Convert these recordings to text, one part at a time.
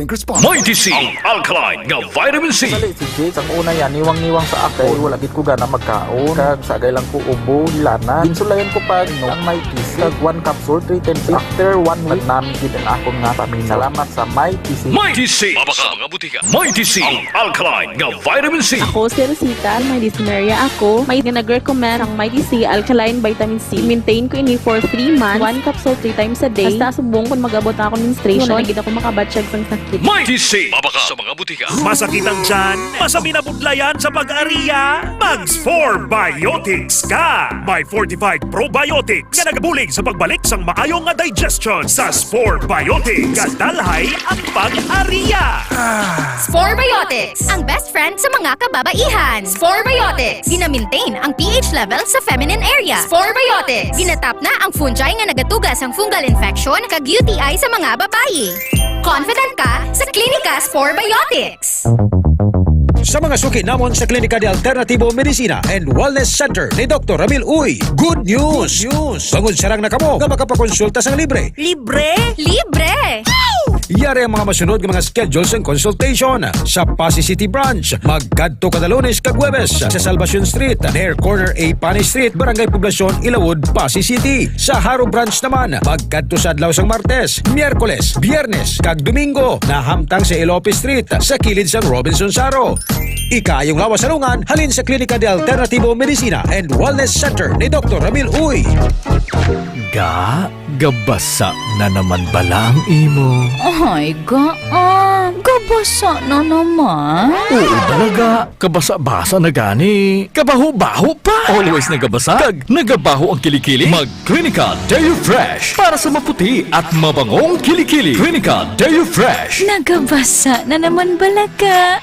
response. Mighty C, ang alkaline nga vitamin C. Dali si Jake, ang una yan, niwang-niwang sa akay, wala gid ko gana magkaon. Kag sagay lang ko ubo, hilana. Ginsulayan ko pa no, ang Mighty C. Kag 1 capsule, 3 times. After 1 week, namin gid ang akon nga paminaw. Salamat sa Mighty C. Mighty C, mabaka mga butika. Mighty C, ang alkaline nga vitamin C. Ako si Rosita, may dyspnea ako. May nag-recommend ang Mighty C Alkaline Vitamin C. Maintain ko ini for 3 months. 1 capsule 3 times a day. Basta subong kung mag-abot na ako menstruation. Wala na kita ko makabatsyag sang sakit. Mighty C, mabaka sa mga butika. Masakit ang tiyan, masabi na budlayan sa pag-ariya, Mags4 Biotics ka! May fortified probiotics na nagabulig sa pagbalik sang maayong nga digestion sa Spore Biotics. Kadalhay ang pag-ariya! Spore Biotics, ang best friend sa mga kababaihan. Spore Biotics, gina-maintain ang pH level sa feminine area. Spore Biotics, ginatap na ang fungi nga nagatugas ang fungal infection kag UTI sa mga babayi. Confident ka sa Klinika Spore Biotics. Sa mga suki namon sa Klinika de Alternativo Medicina and Wellness Center ni Dr. Ramil Uy, good news! Bangod sarang na kamo nga makapakonsulta sang libre. Libre! Libre! Yari ang mga masunod ng mga schedules and consultation sa Pasay City Branch. Magkadto kada Lunes kag Huwebes sa Salvacion Street, near corner A Panay Street, Barangay Poblacion, Ilawod, Pasay City. Sa Haro Branch naman, magkadto sa adlaw sang Martes, Miyerkules, Biyernes kag Domingo na hamtang sa Ilope Street sa kilid sang Robinson Saro. Ikayong lawas salungan halin sa Klinika de Alternativo Medicina and Wellness Center ni Dr. Ramil Uy. Gabasa na naman bala ang imo. Ay, gabasa na naman. Oo talaga, kabasa-basa na gani. Kabaho-baho pa. Always nagabasa, kag nagabaho ang kilikili. Mag-Klinika Deo Fresh para sa maputi at mabangong kilikili. Klinika Deo Fresh. Nagabasa na naman balaga.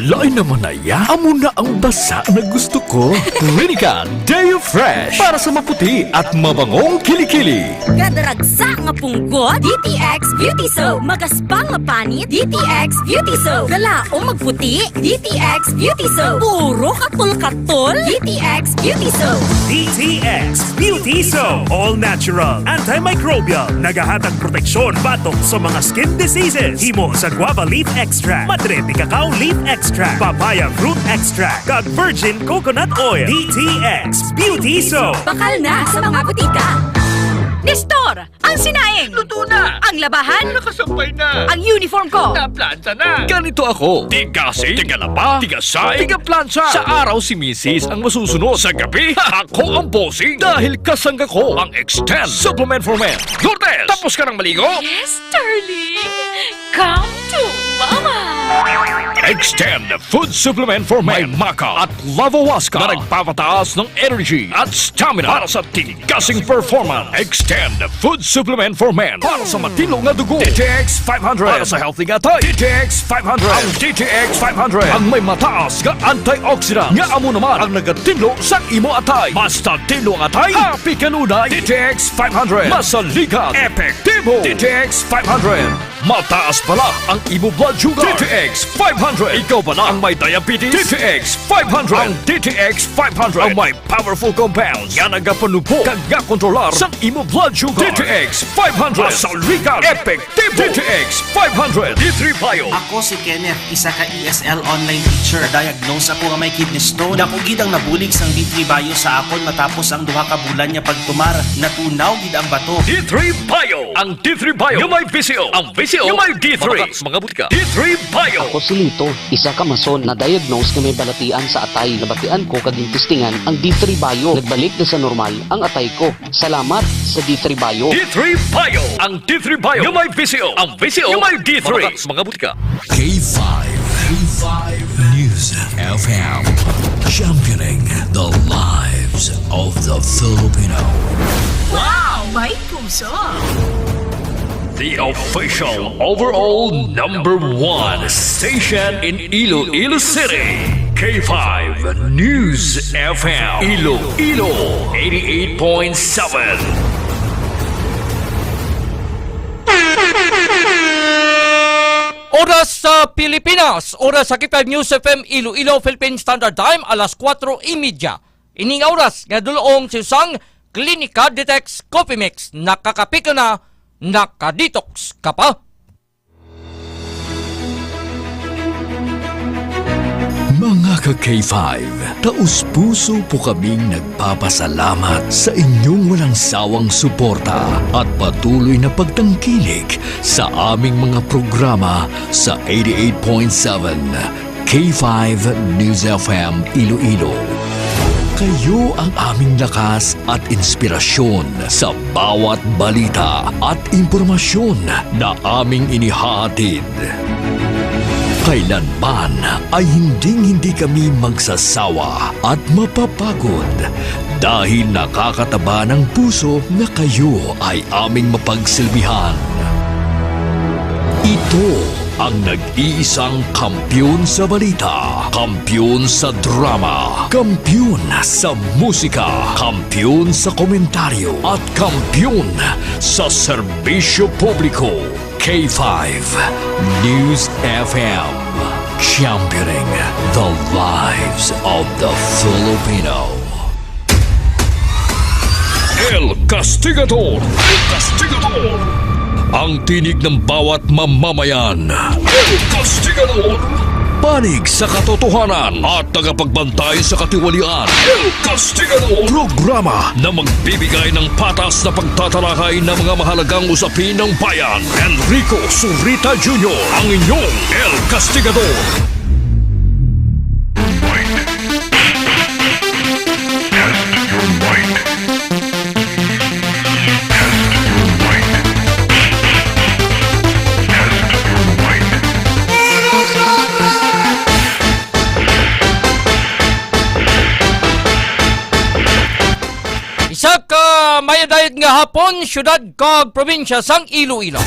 Lain naman na ya. Amo na ang basa na gusto ko. Klinika Deo Fresh para sa maputi at mabangong kilikili. Gadaragsa nga punggot, DTX Beauty Soap. Magaspang nga panit, DTX Beauty Soap. Galaong magputi, DTX Beauty Soap. Puro katol-katol, DTX Beauty Soap. DTX Beauty Soap. All natural, antimicrobial, nagahatag proteksyon batok sa mga skin diseases. Himo sa guava leaf extract, madre de cacao leaf extract, papaya fruit extract, kag virgin coconut oil. DTX Beauty Soap. Bakal na sa mga butika. Nestor, ang sinaing. Luto na! Ang labahan. Nakasampay na! Ang uniform ko. Naplansa na! Ganito ako. Tigasi, tigalapa, tigasay, tigaplansa. Sa araw si Mrs. ang masusunod. Sa gabi, ako ang bossing. Dahil kasangga ko ang Extend Supplement for Men. Lourdes, tapos ka ng maligo? Yes, darling. Come to mama. Extend Food Supplement for Men. May Maca at Lavawaska na nagpapataas ng energy at stamina para sa tigasing performance. Extend Food Supplement for Men para sa matino nga dugo. DTX 500 para sa healthy nga tay. DTX 500. Ang DTX 500 ang may mataas nga antioxidant nga amo naman ang nagatinlo sa imo atay. Basta tinlo ang atay, happy kanunay. DTX 500 masaligat, epektibo. DTX 500 mataas pala ang imo blood sugar. DTX 500. Ikaw pala ang may diabetes. DTX 500. Ang DTX 500 ang may powerful compounds nga nagapanupo kag kontrolar sa imo blood sugar. DTX 500. Masaligan, epektibo. DTX 500. D3 Bio. Ako si Kenneth, isa ka ESL online teacher. Diagnose ako nga may kidney stone. Dako gid ang nabulig sang D3 Bio sa akon matapos ang duha ka bulan niya pagtumar. Natunaw gid ang bato. D3 Bio. Ang D3 Bio yung may VCO. Ang VCO yung may D3. Mga butika. D3 Bio. Ako si Lito, isa ka mason na diagnose na may balatian sa atay. Nabatian ko kaging testingan ang D3 Bio. Nagbalik na sa normal ang atay ko. Salamat sa D3 Bio. D3 Bio. Ang D3 Bio yung may VCO. Ang VCO yung may D3. Mga butika. K5 News FM, championing the lives of the Filipino. Wow, may puso. The official overall #1 station in Iloilo City. K5 News FM. Iloilo 88.7. Oras sa Pilipinas, oras sa K5 News FM Iloilo Philippine Standard Time, alas 4:30. Ining oras nga dulong sisang Klinika Detox Coffee Mix. Nakakapiko na, nakadetox ka pa. ka-K5, taus-puso po kaming nagpapasalamat sa inyong walang sawang suporta at patuloy na pagtangkilik sa aming mga programa sa 88.7 K5 News FM Iloilo. Kayo ang aming lakas at inspirasyon sa bawat balita at impormasyon na aming inihahatid. Kailanman ay hindi kami magsasawa at mapapagod dahil nakakataba ng puso na kayo ay aming mapagsilbihan. Ito ang nag-iisang kampiyon sa balita, kampiyon sa drama, kampiyon sa musika, kampiyon sa komentaryo, at kampiyon sa serbisyo publiko. K5 News FM, championing the lives of the Filipino. El Castigador! El Castigador! Ang tinig ng bawat mamamayan. El Castigador! Panig sa katotohanan at tagapagbantay sa katiwalian. El Castigador! Programa na magbibigay ng patas na pagtatalakay ng mga mahalagang usapin ng bayan. Enrico Surita Jr., ang inyong El Castigador! Isa ka mayadayad nga hapon, syudad kag probinsya sang Iloilo.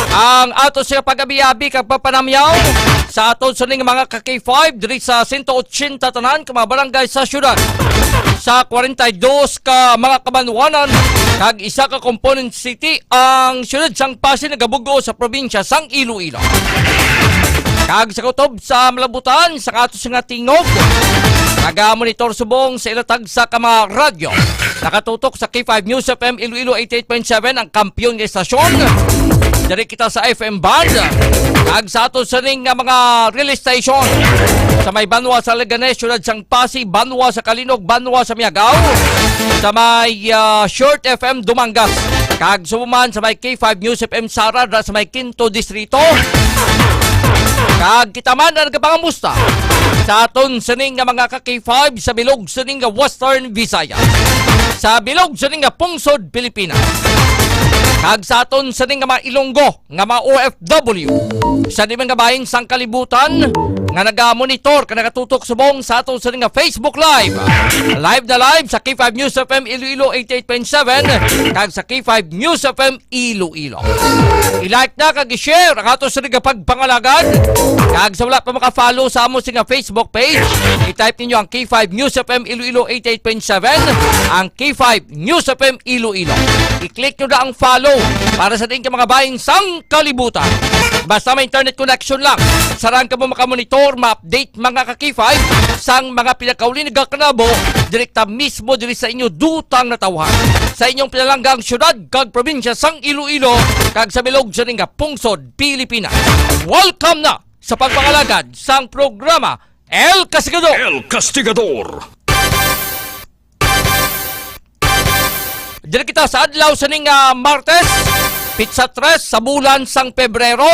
Ang ato siya pag-abiyabi kag papanamyaw sa aton sa ning mga ka-K5 diri sa 180 tanan ka mga barangay sa syudad. Sa 42 ka mga kabanwanan kag isa ka component city ang syudad sang Pasig nagabugo sa probinsya sang Iloilo. Kag sa kutob sa malabutan sa ato nga tingog naga-monitor subong sa ilatag sa kama radyo. Nakatutok sa K5 News FM Iloilo 88.7 ang kampiyon ng estasyon. Dari kita sa FM band. Kag sa ato sa ring mga relay station. Sa may Banwa sa Leganes, syudad sang Pasig, Banwa sa Kalinog, Banwa sa Miagao. Sa may Short FM Dumangas. Kag sumuman sa may K5 News FM Sara sa may Quinto Distrito. Kag kita man ang kapangamusta sa aton sining nga mga ka-K5 sa bilog sining nga Western Visayas, sa bilog sining nga Pungsod, Pilipinas, kag sa aton sining nga mga Ilonggo nga mga OFW sa dimang gabayeng sang kalibutan nga naga-monitor ka nakatutok subong sa aton sining nga Facebook Live. Live na live sa K5 News FM Iloilo 88.7 kag sa K5 News FM Iloilo. I-like na kag i-share ang aton sining nga pagpangalagad. Kag sa wala pa maka-follow sa among nga Facebook page, i-type ninyo ang K5 News FM Iloilo 88.7, ang K5 News FM Iloilo. I-click nyo na ang follow para sa din ka mga baying sang kalibutan. Basta may internet connection lang, sarang ka mo makamonitor, ma-update mga ka-K5 sang mga pinakauli na kanabo, direkta mismo diri sa inyo dutang natawhan. Sa inyong pinalanggang syudad kag probinsya sang Iloilo, kag sa bilog sa nga Pungsod, Pilipinas. Welcome na sa pagpangalagad sang programa El Castigador. El Castigador. Dili kita sa adlaw sa ning Martes, Pizza 3 sa bulan sang Pebrero.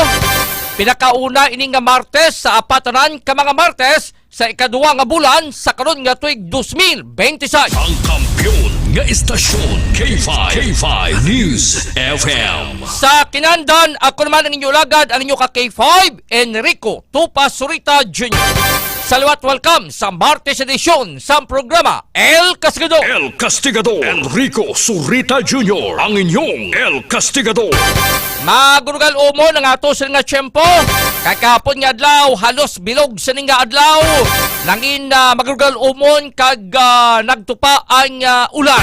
Pinakauna ining nga Martes sa apatanan ka mga Martes sa ikaduwa nga bulan sa karon nga tuig 2026. Ang kampiyon nga istasyon K5 News FM. Sa kinandan, ako naman ang inyong lagad, ang inyong ka-K5, Enrico Tupa Surita Jr. Salawat welcome sa Martes edisyon sa programa El Castigador. El Castigador. Enrico Surita Jr. Ang inyong El Castigador. Magurugal umo ng ato sa nga tiyempo. Kakapon nga adlaw, halos bilog sa nga adlaw. Nangin magurugal umon kag nagtupa ang ulan.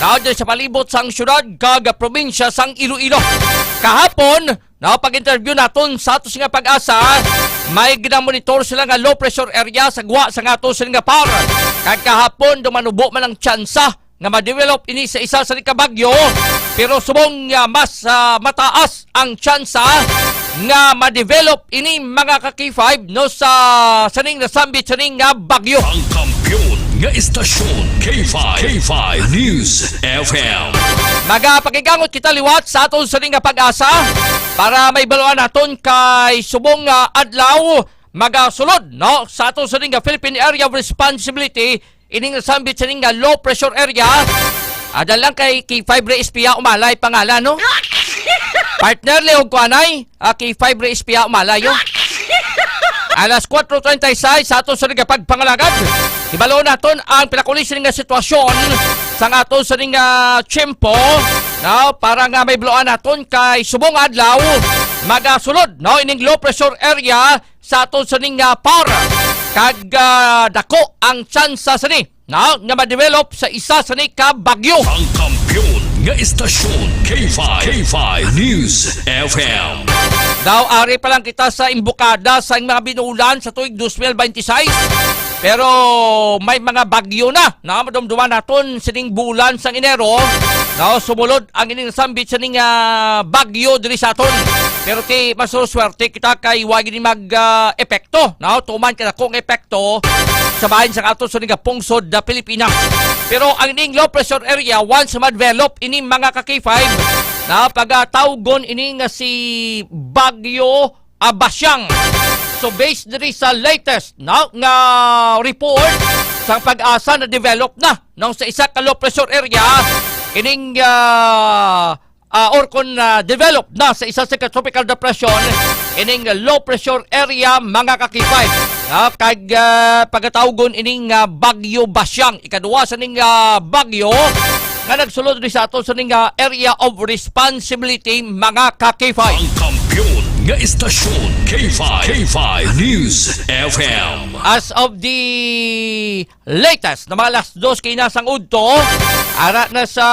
Naadyan sa palibot sang syudad kag probinsya sang Iloilo. Kahapon, napag-interview naton sa ato nga pag-asa, may ginamonitor sila nga low pressure area sa gwa sa ato nga par. Kag kahapon, dumanubo man ang tsansa nga ma-develop ini sa isa sa kabagyo, pero subong mas mataas ang tsansa nga ma-develop ini mga ka-K5 no sa saning nasambit saning nga bagyo. Ang kampiyon nga istasyon K5 News FM. Magapakigangot kita liwat sa aton saning nga pag-asa para may baluan naton kay subong adlaw magasulod no sa aton saning nga Philippine Area of Responsibility ining nasambit saning nga low pressure area. Adal lang kay K5 Reespia umalay pangalan no. Partner Leog Kuanay, K5 Reespia umalayo. Alas 4:36 sa aton sa pagpangalagad. Ibalo naton ang pinakulis nga sitwasyon sa aton sa tiyempo no, para nga may bloan naton kay subong adlaw magasulod no ining low pressure area sa aton sa power kag dako ang tsansa sa ni no, nga ma-develop sa isa sa ni ka bagyo. Ang kampiyon nga istasyon K5 News FM. Daw ari pa lang kita sa imbukada sa mga binuulan sa tuig 2026. Pero may mga bagyo na madumduman naton sining bulan sang Enero. No, sumulod ang ining sambit sa ning bagyo diri sa aton. Pero ti masuswerte kita kay wagi ni mag-epekto. No, tuman kita kung epekto sa bahin sa aton sa pungsod da Pilipinas. Pero ang ining low pressure area once ma-develop ini mga ka-K5 na pagtawgon ini nga si Bagyo Basyang. So based diri sa latest nga report sa pag-asa na develop na no, sa isa ka low pressure area ining or kung develop na sa isa sa tropical depression ining low pressure area mga ka-K5 kag pagtawgon ining Bagyo Basyang ikaduwa sa ning bagyo nga nagsulod rin sa ato sa ning area of responsibility mga ka-K5. Ang kampiyon nga istasyon K5 News FM. As of the latest na mga alas 2 kay nasang udto ara na sa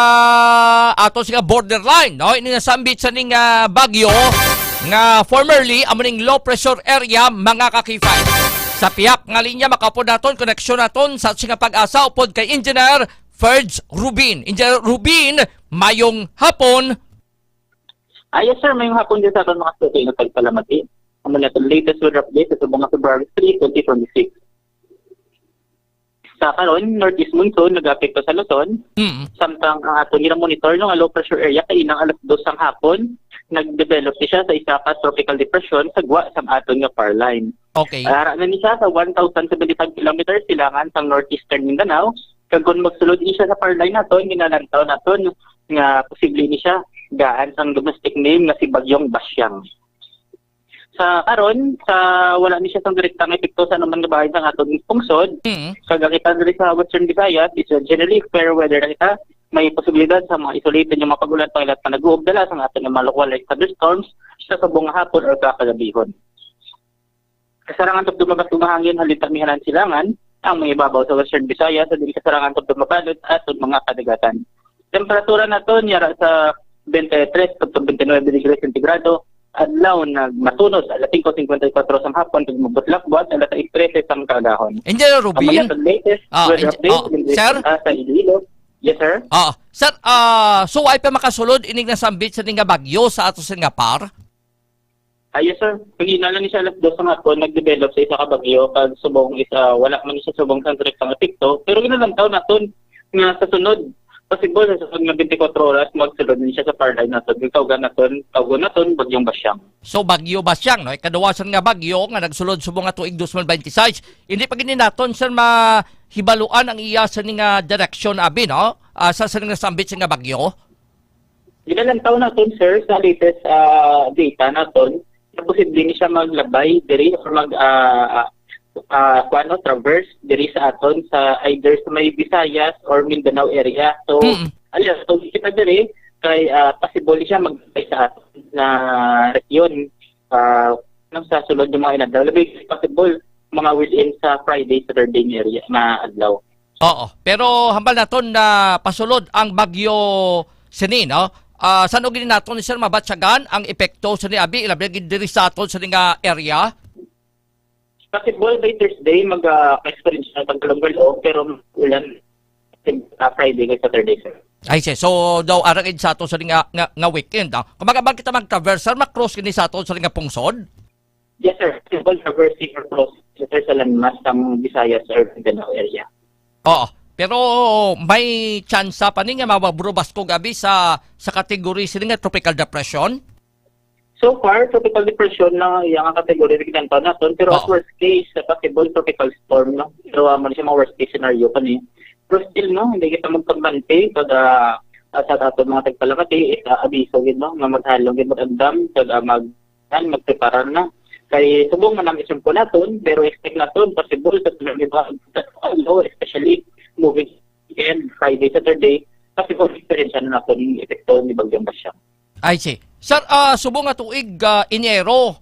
ato sa borderline no ini nasambit sa ning bagyo nga formerly amoning low pressure area mga ka-K5. Sa piyak nga linya makapod naton koneksyon naton sa singa pag-asa upod kay Engineer Ferds Rubin. Engineer Rubin, mayong hapon. Yes sir, mayong hapon din sa aton mga studio na pagpalamati. Ang mga latest weather update sa mga February 3, 2026. Sa karon, northeast monsoon nag-apekto sa Luzon. Samtang ang aton monitor ng low pressure area kay inang alas 2 sang hapon, nag-develop siya sa isa ka tropical depression sa gwa sa aton nga power line. Okay. Ara na ni siya sa 1,075 kilometers silangan sa northeastern Mindanao. Kag kung magsulod ni siya sa power line naton, ginalantaw naton nga posible ni siya gaan sang domestic name nga si Bagyong Basyang. Sa karon, sa wala ni siya sang direktang epekto sa naman nga bahay sang aton pungsod. Kag kita diri sa Western Visayas, it's generally fair weather na kita. May posibilidad sa mga isolated yung mga pagulan pangilat pa nag-uobdala sa aton nga malukwa like thunderstorms sa subong hapon or kakagabihon. Kasarangan tog dumagat tumahangin halita mihanan silangan ang mga ibabaw sa Western Visayas sa dili kasarangan tog dumabalot at mga kadagatan. Temperatura naton yara sa 23 to 29 degrees centigrado adlaw nagmatunod alas 5:54 sa hapon ug mabutlak-buat alas 13 sang kagahon. Engineer Rubin. Ang latest weather update sir? Sa Iloilo. Yes sir. Sir, so ay pa makasulod ining nasambit sa ning bagyo sa ato sa nga par? Yes sir. Pagina lang ni siya alas 2 nga po, nag-develop sa isa ka bagyo pag subong isa, wala man siya subong sa direktang epekto. Pero ginalantaw naton nga sa sunod, possible sa sunod nga 24 oras, magsulod din siya sa power line naton. Tawgon naton, Bagyong Basyang. So Bagyo Basyang, no? Ikaduwasan nga bagyo nga nagsulod subong nga tuig 2026. Hindi pa gini naton sir mahibaluan ang iya sa nga direksyon abi, no? Sa nga sambit sa nga bagyo. Ginalantaw naton sir sa latest data naton. Posible ni siya maglabay diri or traverse diri sa aton sa either sa may Visayas or Mindanao area. So, so kita diri kay possible siya maglabay sa aton na region sa sulod ng mga inadlaw. Labi possible mga within sa Friday, Saturday area na adlaw. Oo. Pero hambal naton na pasulod ang bagyo sini, no? Saan gini naton sir mabatsagan ang epekto sa ni abi ilabi diri sa aton sa nga area? Possible by Thursday mag-experience na pagkalong pero ulan Friday kay Saturday sir. Ay siya, so daw aragid sa ato sa nga weekend. Kumaga ba kita mag-traversal, mag-cross kini sa ato sa nga pungsod? Yes, sir. Simple traversing or crossing sir sa landmass ng Visayas or Mindanao area. Oo. Pero may tsansa pa ni nga mababrubas ko gabi sa kategory sila nga tropical depression? So far, tropical depression na yung kategory rin na natin. Pero as worst case, possible tropical storm, no? Pero mali siya mga worst case scenario pa ni. Pero still, no? Hindi kita magpagbante kada sa ato mga tagpalamati, abiso gid no? Nga maghalong gid mag-andam, kada magprepara na. Kay subong man ang isumpo naton, pero expect naton possible sa especially moving weekend, Friday, Saturday, kasi kung experience na natin yung epekto ni Bagyong Basyang. I see. Sir, subong nga tuig Enero,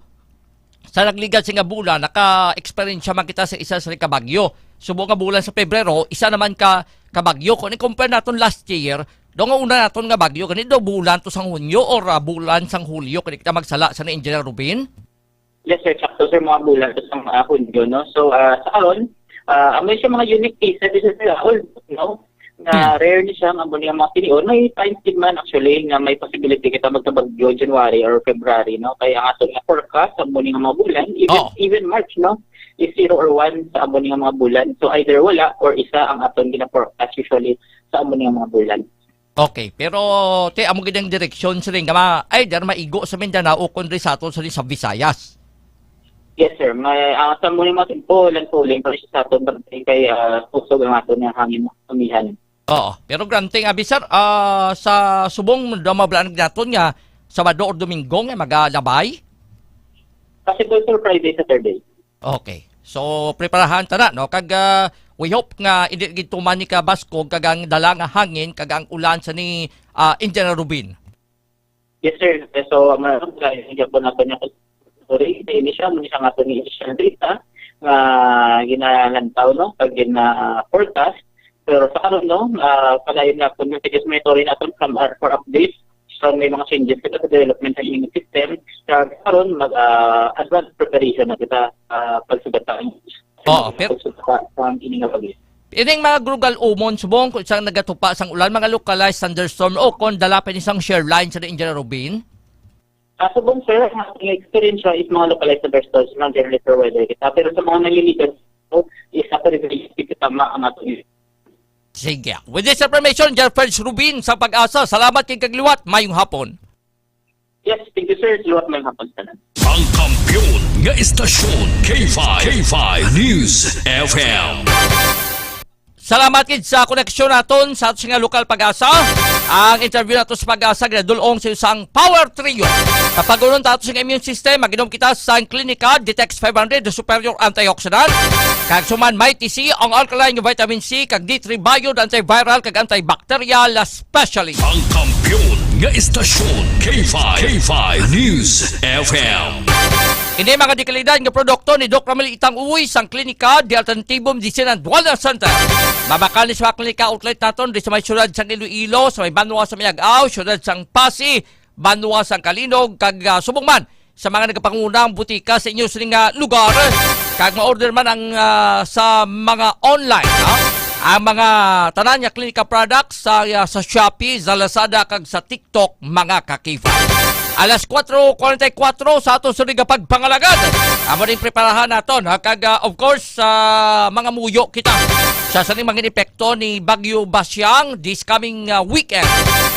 sa nagligad sa nga bulan, naka-experience man kita sa isa sa kabagyo. Subong nga bulan sa Pebrero, isa naman ka kabagyo. Kung i-compare natin last year, doon nga una natin nga bagyo, kanito bulan to sang Hunyo or bulan sang Hulyo, kanito kita magsala sa ni Engineer Rubin? Yes, sir. Sakto, sir, mga bulan to sang Hunyo, no? So, sa aron, may siya mga unique cases, this is all, no? Na rare niya siya ang mga pinion. May time din man actually nga may possibility kita magkabagyo January or February, no? Kaya ang ato nga forecast sa mga bulan, even March, no? Is 0 or 1 sa amo nga mga bulan. So either wala or isa ang aton gina-forecast usually sa amo nga mga bulan. Okay, pero te amo gidang direksyon sa ring kama ay dar maigo sa Mindanao kundi sa aton sa Visayas. Yes, sir. May sa muna mga timpulan tuling pero sa aton kay pusog ang aton nga hangin amihan. Oo, pero granting abi sir, sa subong dumablaan naton nga Sabado or Domingo nga magalabay. Kasi po sir Friday, Saturday. Okay. So preparahan ta na no kag we hope nga hindi gid tuman ni ka basko kagang dala nga hangin kagang ulan sa ni Engineer Rubin. Yes, sir. So hindi po naton nga sorry, initial nga aton ni initial data nga ginalantaw no pag forecast. Pero sa karon no, padayon na po yung tigas monitoring natin from for updates. So may mga changes kita sa development ng inyong system. Sa karon advanced preparation na kita pagsubataan. Pero ang inyong pag-is. ining mga grugal umon subong kung isang nagatupa sang ulan, mga localized thunderstorm o kung dalapin isang share line sa Engineer Rubin? Subong sir, ang ating experience is mga localized thunderstorms ng generally for weather kita. Pero sa mga nalilitan, is sa pag-release kita ang ating. Sige. With this information, Jeffrey Rubin sa Pag-asa. Salamat kay kagliwat. Mayong hapon. Yes, thank you sir. Liwat mayong hapon sa Ang kampiyon nga istasyon K5 News FM. Salamat kid sa koneksyon naton sa ating lokal Pag-asa. Ang interview nato sa Pag-asa ginadulong sa isang power trio. Kapag unon tato sa immune system, maginom kita sa Clinica Detex 500 Superior Antioxidant. Kag suman may TC ang alkaline nga vitamin C kag D3 Bio antiviral kag antibacterial especially. Ang kampiyon nga istasyon K5 News FM. Ini mga dekalidad nga produkto ni Dr. Ramil Itang Uy sang Klinika de Alternatibum Medicine and Wellness Center. Mabakal ni sa klinika outlet naton di sa may syudad sang Iloilo, sa may Banwa sa Mayag-aw, syudad sang Pasi, Banwa sang Kalinog, kag subong man sa mga nagapangunang butika sa inyo sa lugar. Kag ma-order man ang sa mga online, ang mga tanan nga klinika products sa Shopee, sa Lazada, kag sa TikTok, mga kakifa. Alas 4:44 sa ato sa pagpangalagad. Amo din preparahan naton kag of course mga muyo kita sa saning mga epekto ni Bagyo Basyang this coming weekend.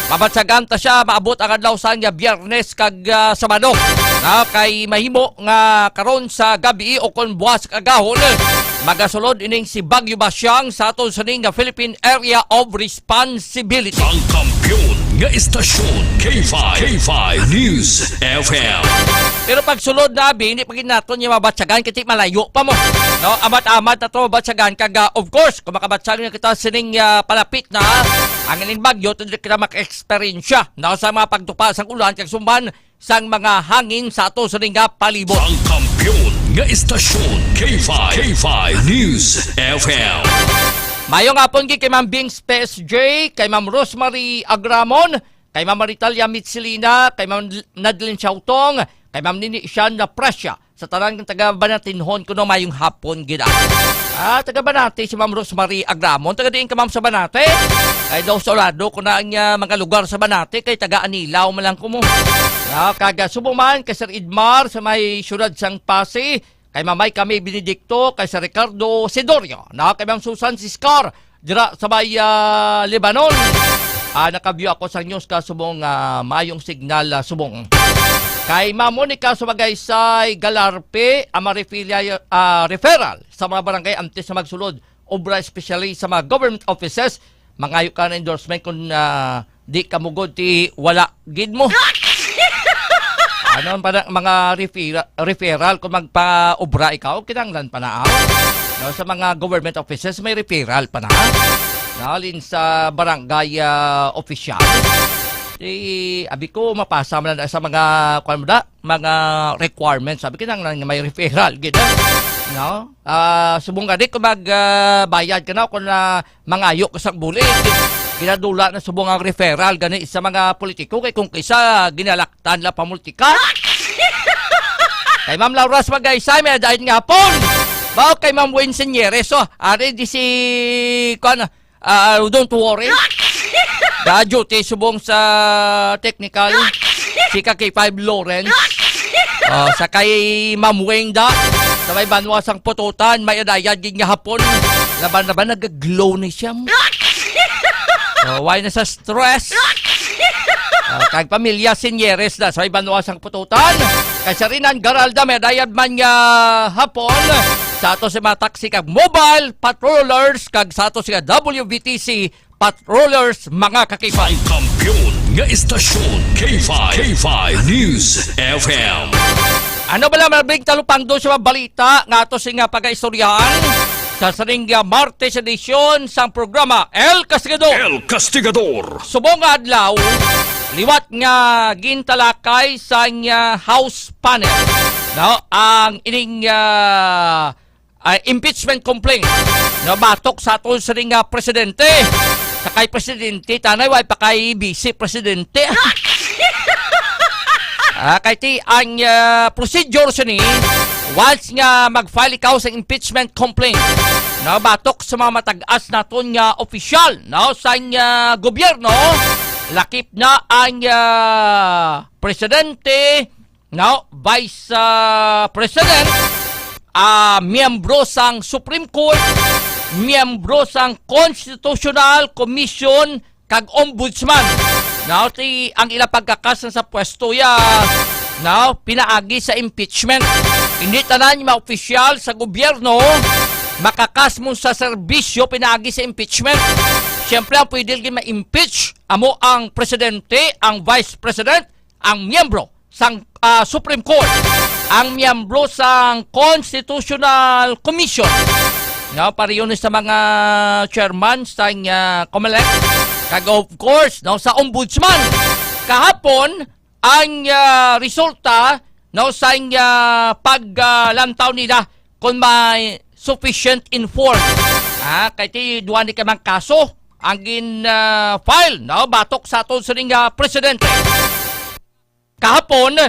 Mabatsagan ta siya maabot ang adlaw sa Biyernes kag Sabado. Kay mahimo nga karon sa gabi o kon buwas kagahon magasulod ining si Bagyo Basyang sa aton sa ning Philippine Area of Responsibility. Ang kampiyon nga istasyon K5 News FM. Pero pag sulod na hindi pagin naton yung mabatsagan kasi malayo pa mo. No, amat-amat na to mabatsagan kag of course kung makabatsagan kita sining palapit na ang ining bagyo tundra kita maka-experience no, sa mga pagtupa sang ulan kag sumban sang mga hangin sa ato sa ning palibot. Ang kampiyon nga istasyon K5 News FM. Mayong hapon kay Ma'am Bings PSJ, kay Ma'am Rosemary Agramon, kay Ma'am Maritalia Mitsilina, kay Ma'am Nadlin Chautong, kay Ma'am Nini Sian na Presya, sa tanan ng taga Banatinhon kuno mayong hapon gid. Taga Banate si Ma'am Rosemary Agramon, taga diin ka Ma'am sa Banate. Ay daw solado ko na ang mga lugar sa Banate kay taga Anilaw man lang ko mo. Kaga Subuman kay Sir Idmar sa may syudad sang Pasig, kay Mamay kami Benedicto, kay Sir Ricardo Sidorio, kay Ma'am Susan Siscar dira sa may Lebanon. Nakabyo ako sa news ka subong mayong signal subong. Kay Ma'am Monica Sumagaysay Galarpe, referral sa mga barangay antes na magsulod, obra especially sa mga government offices, mangayo ka na endorsement kung di ka mugod ti wala gid mo. Ano pa mga referral kung magpa-obra ikaw, kinanglan pa na sa mga government offices may referral pa na. Nalin sa barangay official. Abi ko mapasa man sa mga mga requirements, sabi kinanglan nga may referral gid. Subong gani kung magbayad ka na kung mangayo ka sa bulit. Ginadula na subong ang referral gani sa mga politiko kay kung kaysa ginalaktan la pamulitika. Kay Ma'am Laura Sumagaysay may dahil nga hapon. Bao kay Ma'am Wayne Senyeres, ari di si don't worry. Duty subong sa technical si K5 Lawrence. Sa kay Ma'am Wayne sa may banwasang pututan, may adayad gid nga hapon. Laban nag-glow ni siya. Why na sa stress? Kag pamilya Senyeres sa may banwasang pututan. Kay Sarinan Garalda may adayad man nga hapon. Sa ato si mga taxi kag mobile patrollers kag sa ato si WVTC patrollers mga kakipay. Kampiyon nga istasyon K5 News FM. Ano ba lang mabig talupang doon sa mga balita nga ato si nga pag-istoryahan sa saring Martes edition sang programa El Castigador. Subong adlaw liwat nga gintalakay sa House panel. Ang ining impeachment complaint batok sa aton sa ring presidente. Sa kay presidente tanay way pa kay vice presidente. Kay ti ang procedure sa ni once nga mag-file ikaw sa impeachment complaint batok sa mga matag-as naton nga opisyal sa gobyerno, lakip na ang presidente, vice president, miyembro sang Supreme Court, miyembro sang Constitutional Commission kag Ombudsman. Ang ilang pagkakas sa pwesto pinaagi sa impeachment. Hindi tanan yung mga opisyal sa gobyerno makakas mo sa serbisyo pinaagi sa impeachment. Siyempre ang pwede rin ma-impeach amo ang presidente, ang vice president, ang miyembro sang Supreme Court, ang miyembro sang Constitutional Commission. Pariyon sa mga chairman sa COMELEC, kag of course sa ombudsman. Kahapon ang resulta sa paglantaw nila kung may sufficient informed. Kaya ti duwan ni kamang kaso ang file batok sa aton sa presidente. Kahapon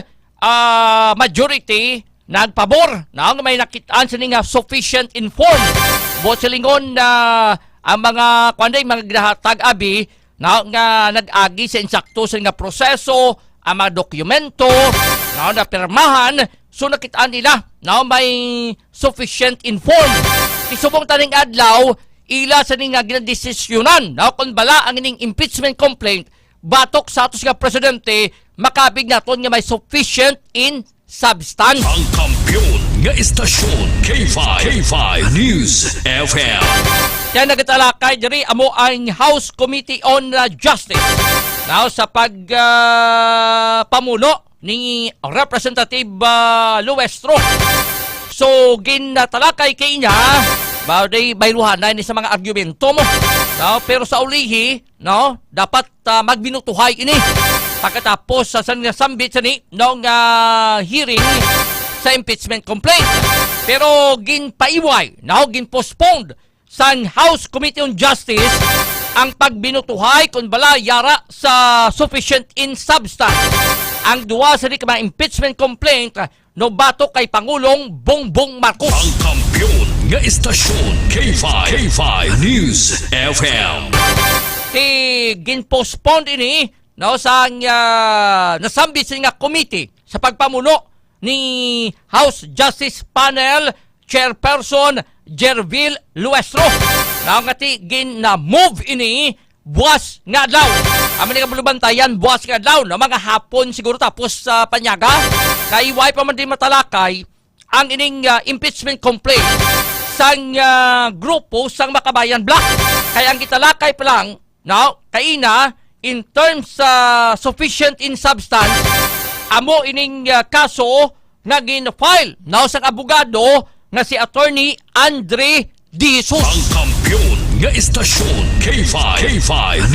majority nagpabor may nakitaan sa sufficient informed. Bot silingon ang mga mga ginahatag abi nga nag-agi sa insakto sa proseso, ang mga dokumento na pirmahan, so nakitaan nila may sufficient informed. Isubong taning adlaw ila sa ning ginadesisyonan kung bala ang ining impeachment complaint batok sa ato nga presidente, makabig naton nga may sufficient in substance. Ang kampiyon nga istasyon K5 News FM. Kaya nagatalakay diri amo ang House Committee on Justice sa pamuno ni Representative Luestro. So ginatalakay kay niya bayluhanan ni sa mga argumento mo. Pero sa ulihi dapat magbinutuhay ini pagkatapos sa sambit sa ni hearing sa impeachment complaint. Pero ginpaiway ginpostponed sa House Committee on Justice ang pagbinutuhay kung bala yara sa sufficient in substance. Ang duwa sa mga impeachment complaint no batok kay Pangulong Bongbong Marcos. Ang kampiyon nga istasyon K5 News FM. Ginpostpone ini no sa nasambit nga committee sa pagpamuno ni House Justice Panel Chairperson Jervil Luestro. Ngati gin-move ini buwas nga adlaw. Amin nga bulubantayan buwas nga adlaw no mga hapon siguro tapos sa panyaga. Kay way pa man din matalakay ang ining impeachment complaint sang grupo sang Makabayan Black. Kaya ang gitalakay pa lang no kaina in terms sufficient in substance amo ining kaso nga gin-file no sang abogado nga si Attorney Andre De Jesus. Ang kampiyon nga istasyon K5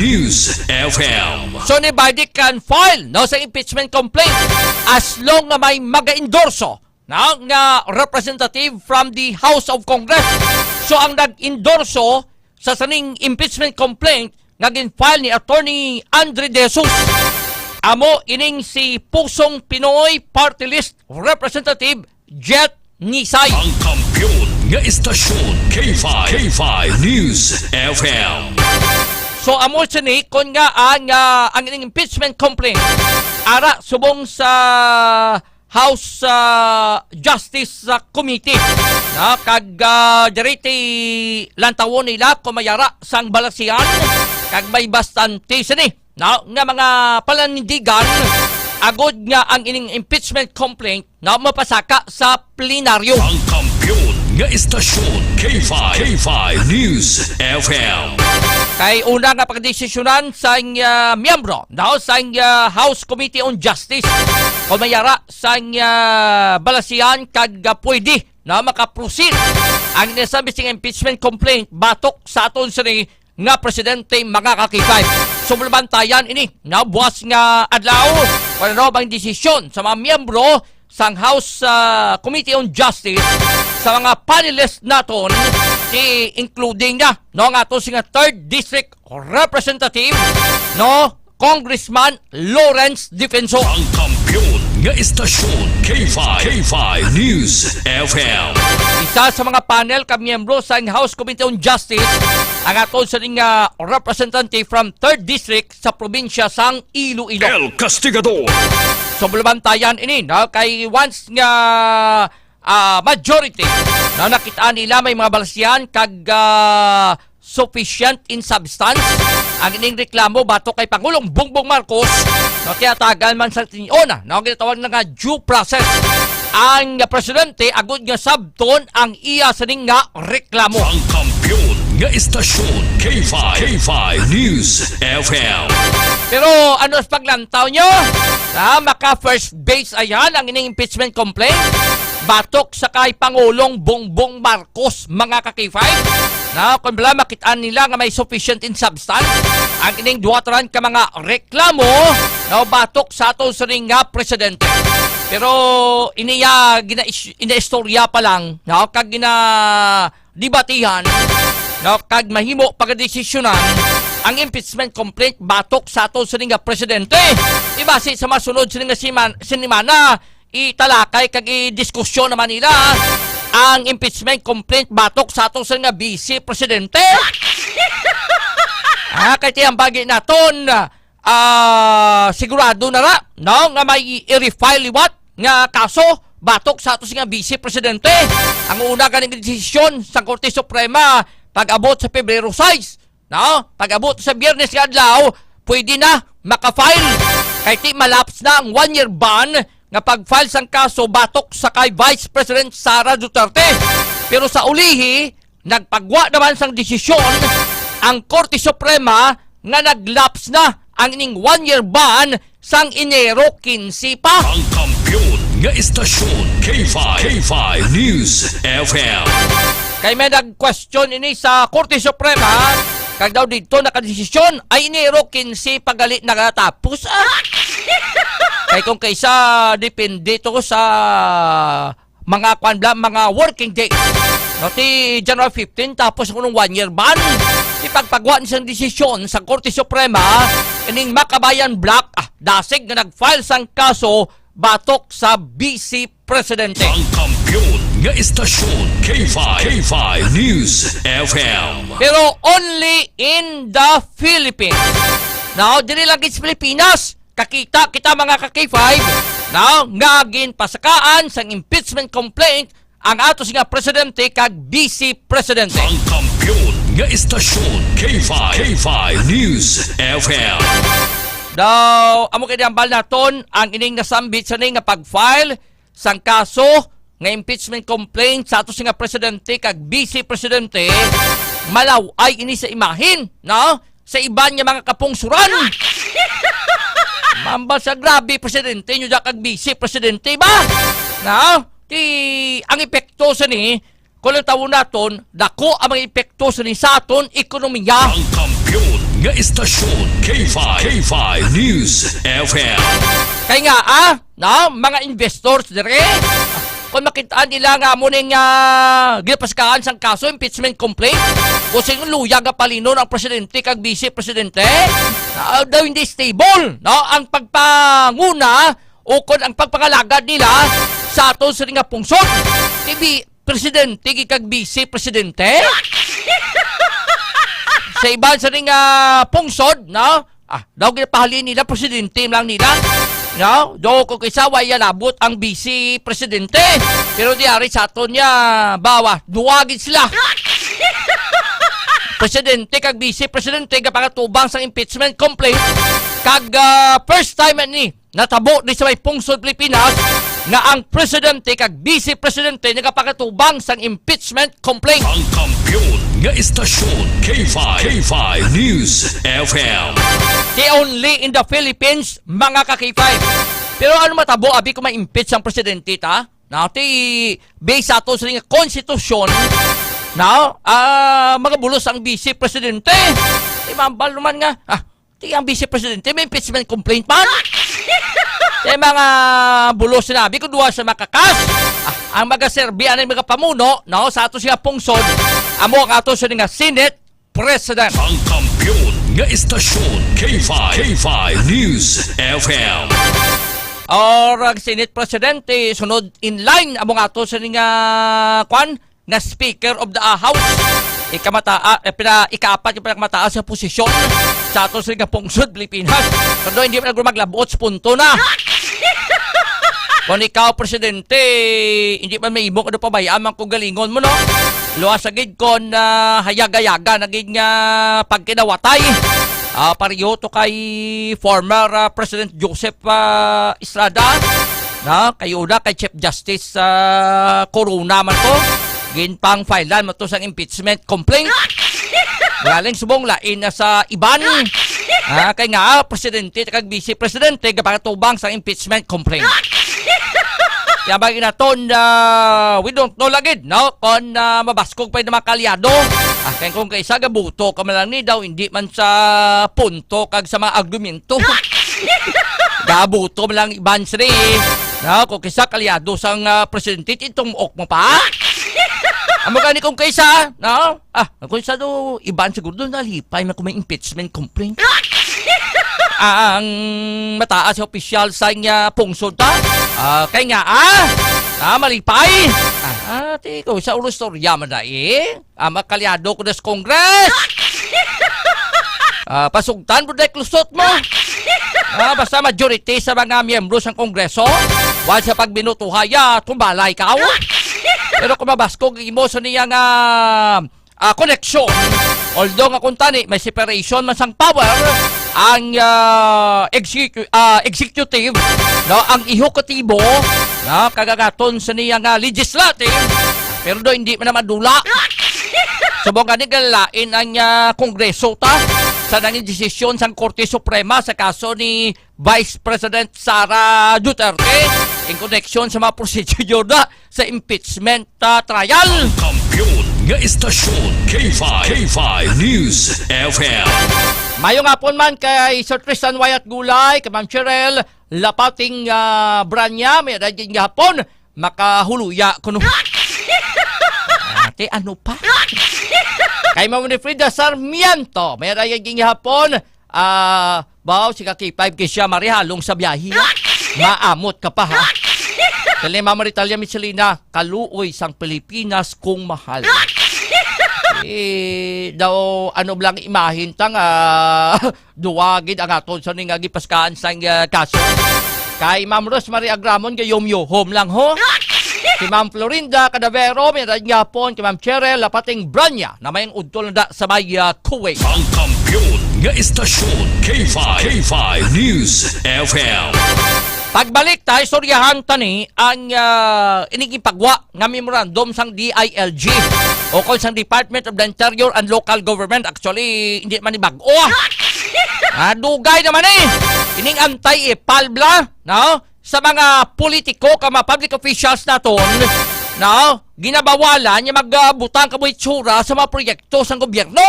News FM. So anybody can file no sa impeachment complaint as long nga may maga-endorso no, nga representative from the House of Congress. So ang nag-endorso sa saning impeachment complaint nga gin-file ni Attorney Andre De Jesus amo ining si Pusong Pinoy Party List Representative Jet Nisay. Ang kampiyon nga istasyon K5 News FM. So amo sini kon nga ang ining impeachment complaint ara subong sa House Justice Committee na kag direte lantawon nila kumayara sang balasian kag may bastante sini na nga mga palanindigan agod nga ang ining impeachment complaint na mapasaka sa plenaryo. Ang kampiyon nga istasyon K5 News FM. Kay una nga pagdesisyonan sa miyembro na sa House Committee on Justice kung mayara sa balasian kag pwede na makaproceed ang nasabi sing impeachment complaint batok sa aton sini nga presidente mga kakipay. Sumulbantayan ini na buwas nga adlaw para bang desisyon sa mga miyembro sang House Committee on Justice sa mga panelist naton including na no nga ato sing 3rd District Representative no Congressman Lawrence Defensor. Ang kampiyon nga istasyon K5 News FM. Isa sa mga panel ka miyembro sa House Committee on Justice ang aton sa representative from 3rd District sa probinsya sang Iloilo. El Castigador. So bulabantayan ini no kay once nga majority na nakita nila may mga balasyan kag sufficient in substance ang ining reklamo bato kay Pangulong Bongbong Marcos no kaya tagal man sa tiniona no ginatawag na nga due process ang presidente agud nga sabton ang iya sa ning nga reklamo. Ang kampiyon nga istasyon K5 News FM. Pero ano sa paglantaw nyo? Maka first base ayan ang ining impeachment complaint batok sa kay Pangulong Bongbong Marcos mga kakifay na kung bala makitaan nila nga may sufficient in substance ang ining duwataran ka mga reklamo na batok sa ato sa ring nga presidente. Pero iniya gina-istorya pa lang no kag gina-debatihan no kag mahimo pagdesisyonan ang impeachment complaint batok sa ato sa ring nga presidente. Ibase sa masunod sa ring nga sinimana italakay kag i-diskusyon naman nila ang impeachment complaint batok sa atong nga vice presidente. Kaya tiyang bagay naton sigurado na ra no nga may i-refile liwat nga kaso batok sa atong nga vice presidente. Ang una kaning desisyon sa Korte Suprema pag-abot sa Pebrero 6 no pag-abot sa Biyernes nga adlaw pwede na maka-file kay ti malaps na ang 1-year ban nga pag-file sang kaso batok sa kay Vice President Sara Duterte. Pero sa ulihi, nagpagwa naman sang desisyon ang Korte Suprema nga naglaps na ang ining 1-year ban sang Enero 15 pa. Ang kampiyon nga istasyon K5 News FM. Kay may nag-question ini sa Korte Suprema kag daw dito nakadesisyon ay Enero 15 pagali nagatapos. Kay kung kaysa depende to sa mga mga working days. No, ti January 15 tapos kunong 1-year ban. Ipagpagwa ni sang desisyon sa Korte Suprema ining Makabayan Black dasig nga nag-file sang kaso batok sa Vice Presidente. Ang kampiyon nga istasyon K5 News FM. Pero only in the Philippines. Now, dili lang sa Pilipinas, kakita kita mga ka-K5, now, nga ginpasakaan sa impeachment complaint ang ato nga presidente kag Vice Presidente. Ang kampiyon nga istasyon K5 News FM. Daw, amo kay diambal naton ang ining nasambit sa nga pag-file sang kaso nga impeachment complaint sa ato nga presidente kag Vice Presidente malaw ay ini sa imahin, no? Sa iban nga mga kapungsuran. Mambal sa grabe presidente nyo kag Vice Presidente ba? No? Ang epekto sa ni kung ang tawon naton, dako ang mga epekto sa ni sa aton ekonomiya. Ang kampiyon nga istasyon K5 News FM. Kaya nga no, mga investors dire, kung makitaan nila nga mo ning ginapaskaan sang kaso impeachment complaint, kusing luyag nga palinon ang presidente kag Vice Presidente, daw hindi stable, no? Ang pagpanguna o kung ang pagpangalagad nila sa aton sa nga pungsod, presidente kag Vice Presidente. Sa iban sa ring pungsod, no? Daw ginapahalin nila, presidente lang nila. No? Do kung kaysa way nabot ang Vice Presidente. Pero diari sa aton niya, bawa, duwagin sila. Presidente kag Vice Presidente kapakatubang sa impeachment complaint kag first time ni natabo ni sa may pungsod Pilipinas nga ang presidente kag Vice Presidente nagapakatubang sang impeachment complaint. Ang kampiyon nga istasyon K5 News FM. The only in the Philippines, mga ka-K5. Pero ano matabo abi kung ma-impeach ang presidente ta? Ti base ato sa nga konstitusyon, no? Mga bulos ang Vice Presidente. Mambal naman nga, ang Vice Presidente may impeachment complaint pa. Mga bulos sinabi ko duwa sa makakas. Ang magaserbi ang mga pamuno, no? Sa ato siya pungsod, amo ang ato sa nga Senate President. Ang kampiyon nga istasyon K5 News FM. Or ang Senate Presidente sunod in line among ato sa nga nga Speaker of the House. Ikaapat yung pinakamataas sa posisyon sa ato sa nga pungsod Pilipinas. Pero hindi pa nagmaglabot sa punto na. Kung ikaw, Presidente, hindi pa may imong ano pa bayaan kung galingon mo, no? Luwas agad ko na hayaga-yaga, naging pagkinawatay. Pariyo to kay former President Joseph Estrada, na kayo na kay Chief Justice Corona man to. Ginpang filean mo to sa impeachment complaint. Galing subong lain na sa iban. Kaya nga, Presidente at Vice Presidente kapatubang sa impeachment complaint. Kaya bagay na to we don't know lagid, no? Kung mabaskog pa yung mga kalyado. Kaya kung kaisa gabuto ka man lang ni daw, hindi man sa punto kag sa mga argumento. Gabuto man lang iban sri. No? Kung kaisa kalyado sang presidente, itong muok mo pa. Amo gani kung kaysa, no? Kung kaysa do, iban siguro doon nalipay na kung may impeachment complaint. Ang mataas sa opisyal sa nga pungsod ta. Kaya nga, malipay. Tiko, sa ulo storya man na makalyado ko na sa Congress. Pasugtan po na klusot mo. Basta majority sa mga miyembro ng Kongreso. Wala sa pagbinutuhaya, tumbalay ka. Pero kung mabaskog mo sa niyang koneksyon, although nga kung tani, may separation man sang power, ang executive, no, ang ihokatibo, no, kagagaton sa niyang legislative, pero do hindi man naman dula. Subong ka nigalain ang Kongreso ta sa nanging desisyon sang Korte Suprema sa kaso ni Vice President Sara Duterte in connection sa mga procedure na sa impeachment trial. Kampiyon nga istasyon K5 News FM. Mayong hapon man kay Sir Tristan Wyatt Gulay, kay Ma'am Cheryl Lapating Branya, may radyo nga hapon, makahuluya kuno. Ate, ano pa? Kay Ma'am Frida Sarmiento, may radyo nga hapon, baw si K5 kay siya marihalong sa biyahe. Maamot ka pa, ha? Dali, Mama Ritalia Michelina, kaluoy sang Pilipinas kung mahal. Daw, ano blang imahin tang, duwagid ang aton sa nga gipaskaan sang kaso. Kay Ma'am Rosemary Agramon, gayom home lang, ho? Si Ma'am Florinda Cadavero, may radyapon, kay Ma'am Cheryl Lapating Branya, na may udtol na sa may Kuwait. Ang kampiyon nga istasyon, K5 News FM. Pagbalik tayo, istoryahan tani ang inigipagwa nga memorandum sang DILG o kung sang Department of the Interior and Local Government. Actually, hindi man ibago. Dugay naman ining anti-palbla, no? Sa mga politiko, kama public officials naton, no? Ginabawalan yung magbutang kamoy tsura sa mga proyekto sang gobyerno.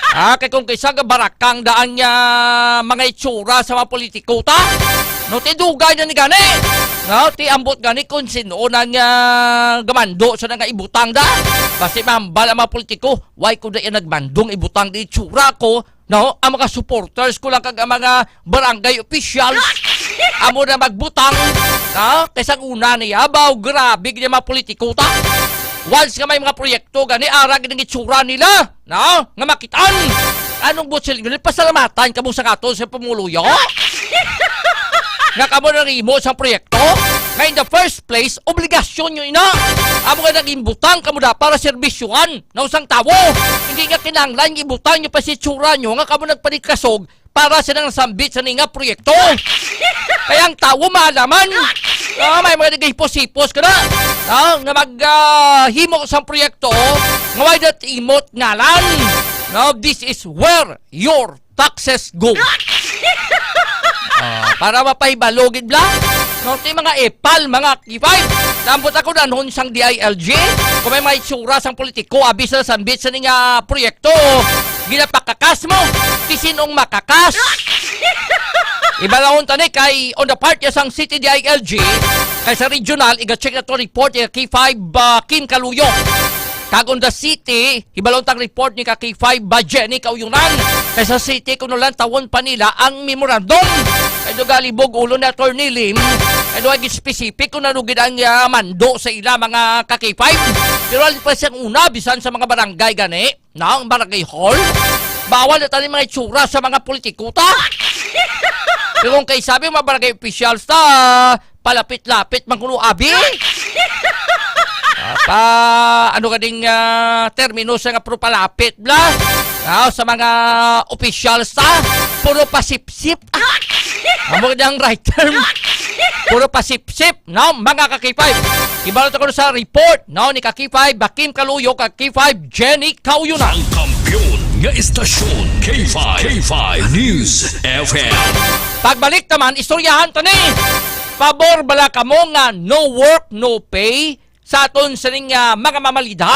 Kaya kung kaysa barakang daan niya mga itsura sa mga politiko ta, no, ti dugay na ni gani, no, ti ambot gani kung sino na niya gamando sa nga ibutang da, kasi mambal ang mga politiko, why ko na yan nagmandong ibutang di itsura ko, no, ang mga supporters ko lang kag ang mga barangay officials, amo na magbutang, no, kaysa una niya, baw, grabe niya mga politiko ta. Once nga may mga proyekto gani arag ng itsura nila, no? Nga makitaan. Anong butsil nila pasalamatan kamo sa katon sa pumuluyo? Nga kamo nang imo sa proyekto? Nga in the first place, obligasyon nyo ina. Amo nga naging butang kamo da para serbisyuhan na usang tawo. Hindi nga kinanglan ibutang nyo pa si itsura nyo nga kamo nagpanikasog para sa nang sambit sa nga proyekto. Kaya ang tao maalaman. May mga nagahipos-hipos ka na. Nga maghimo sa proyekto, nga may dat imot ngalan. Now, this is where your taxes go. Para mapahibalogin bla. No, ito mga epal, mga K5. Nambot ako na noon sang DILG. Kung may itsura sang politiko, abis na sambit sa nga proyekto, ginapakakas mo, tisinong makakas. Ibalawon tani kay on the part ya sang City DILG, kay sa regional, iga-check na to report ni K5 Kim Kaluyo. Kag on the city, ibalawon tang report ni K5 Jenny Kauyunan. Kay sa city, kuno lang tawon pa nila ang memorandum. Kay dogalibog ulo na Attorney Lim, kay do'y specific kung nanugid ang mando sa ila mga K5. Pero alin pa siyang una, bisan sa mga barangay gani, na ang barangay hall, bawal na tani mga itsura sa mga politiko ta. Pero kung kay sabi mga barangay officials ta, palapit-lapit mangkuno abi. Ano ka ding termino sa nga puro palapit bla? Sa mga officials ta, puro pasipsip. Amo ka right term. Puro pasipsip, no? Mga K5. Ibalot ako sa report, no? Ni K5 Kim Kaluyo, K5 Jenny Kauyunan. Ang kampiyon nga istasyon, K5 News FM. Pagbalik naman, istoryahan to ni. Pabor bala ka mo nga no work, no pay sa aton sa mga mamalida,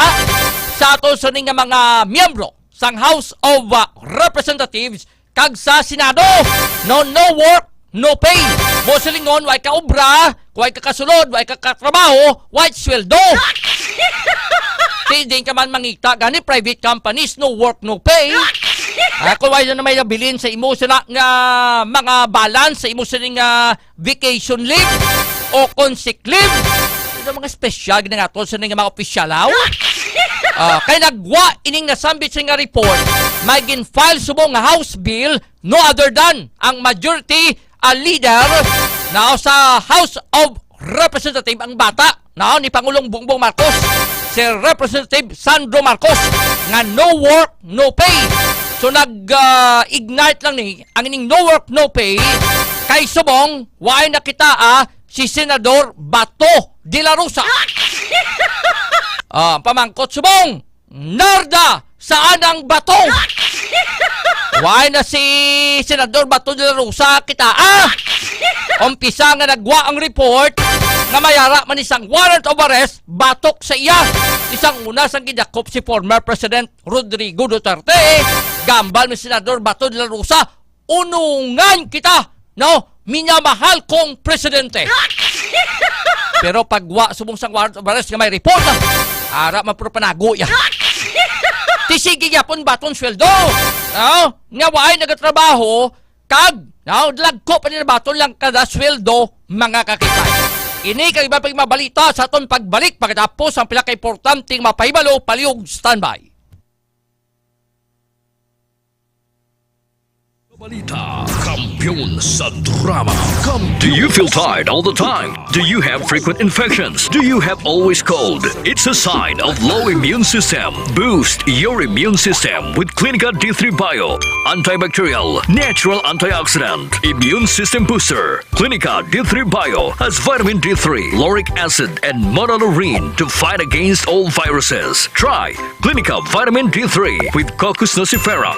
sa aton sa mga miyembro sang House of Representatives kag sa Senado. No work, no pay. Mo silingon, way ka obra, way ka kasulod, way ka katrabaho, way sweldo. Hindi ka man mangita gani private companies, no work, no pay. Kung wala na may nabilin sa imo sila nga mga balance sa imo sila nga vacation leave o sick leave. Ito mga special na nga to sa mga opisyalaw. Kaya nagwa ining nasambit sa nga report, may gin-file subong nga House Bill no other than ang majority leader na sa House of Representative ang bata na ni Pangulong Bongbong Marcos, si Representative Sandro Marcos, nga no work, no pay. So nag-ignite lang ni ang ining no work, no pay kay subong waay nakita si Senador Bato de la Rosa. Pamangkot subong, Narda, saan ang bato? Waay na si Senador Bato de la Rosa kita umpisa nga nagwa ang report nga mayara man isang warrant of arrest batok sa iya. Isang una sang gidakop si former President Rodrigo Duterte. Gambal ni Senador Bato de la Rosa, unungan kita, no? Minamahal kong presidente. Pero pagwa subong sang warrant of arrest nga may report ara mapropanago ya. Tisigi yapon baton sweldo. Nga waay nagatrabaho kag Now, lagko pa nila baton lang kada sweldo, mga kakitay. Ini kang iba pang mabalita sa aton pagbalik pagkatapos ang pinaka-importanting mapahibalo palihog standby. Balita, kampiyon sa drama. Do you feel tired all the time? Do you have frequent infections? Do you have always cold? It's a sign of low immune system. Boost your immune system with Clinica D3 Bio. Antibacterial, natural antioxidant, immune system booster. Clinica D3 Bio has vitamin D3, lauric acid, and monolurine to fight against all viruses. Try Clinica Vitamin D3 with Coccus nocifera.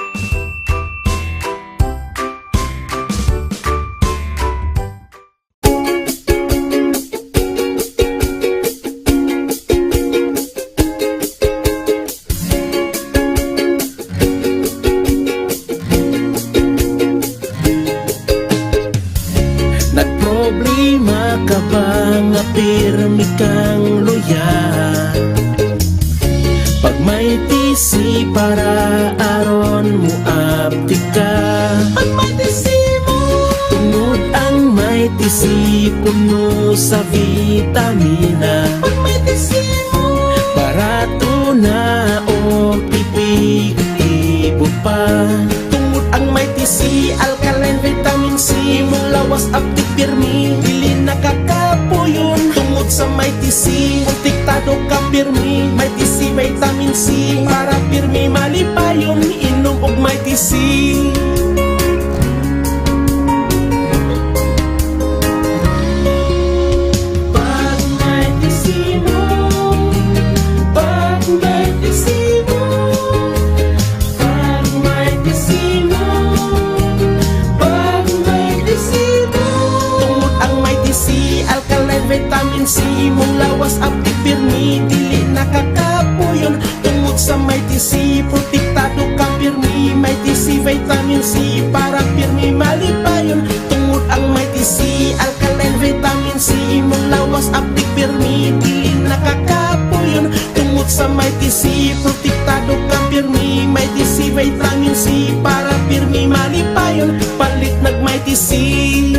Nagproblema ka ba nga pirmi kang luya? Pag may tisi para aron mo apti ka. Pag may tisi mo, tungod ang may tisi puno sa vitamina. Pag may tisi mo, barato na o pipig-ibo pa. Tungod ang may tisi, alkaline vitamin C, mulawas apti pirmi, dili nakakapuyon. Tungod sa may tisi, kontiktado ka pirmi. May tisi, vitamin C, para pirmi malipayon. Inom og may tisi. Pag may tisi mo, pag may tisi mo, pag may tisi mo, pag may tisi mo. Tungod ang may tisi, alkaline vitamin C, mong lawas apti pirmi, dili nakakapuyon. Tungod sa may tisi, protektado ka pirmi. May tisi, vitamin C, para pirmi malipayon. Tungod ang may tisi, alkaline vitamin C, mong lawas apti pirmi, dili nakakapuyon. Tungod sa may tisi, protektado ka pirmi. May tisi, vitamin C, para pirmi malipayon. Palit nag may tisi.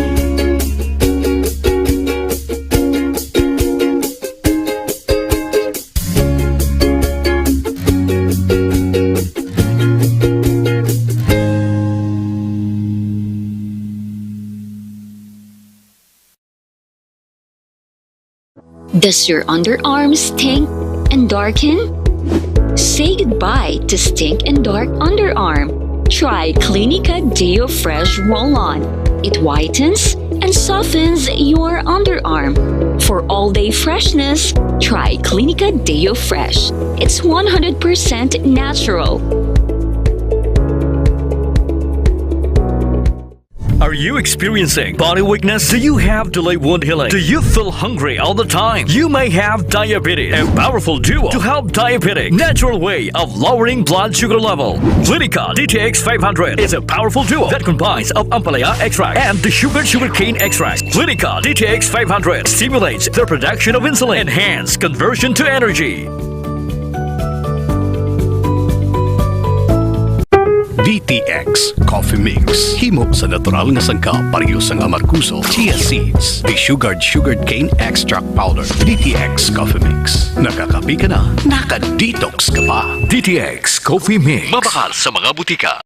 Does your underarm stink and darken? Say goodbye to stink and dark underarm. Try Clinica Deo Fresh Roll-On. It whitens and softens your underarm. For all-day freshness, try Clinica Deo Fresh. It's 100% natural. Are you experiencing body weakness? Do you have delayed wound healing? Do you feel hungry all the time? You may have diabetes. A powerful duo to help diabetic. Natural way of lowering blood sugar level. Clinica DTX 500 is a powerful duo that combines of ampalaya extract and the sugarcane extract. Clinica DTX 500 stimulates the production of insulin, enhance conversion to energy. DTX Coffee Mix. Himo sa natural nga sangka pareho sang amarkuso, chia seeds, desugared cane extract powder. DTX Coffee Mix. Nakakapi ka na, naka-detox ka pa. DTX Coffee Mix. Mabakal sa mga butika.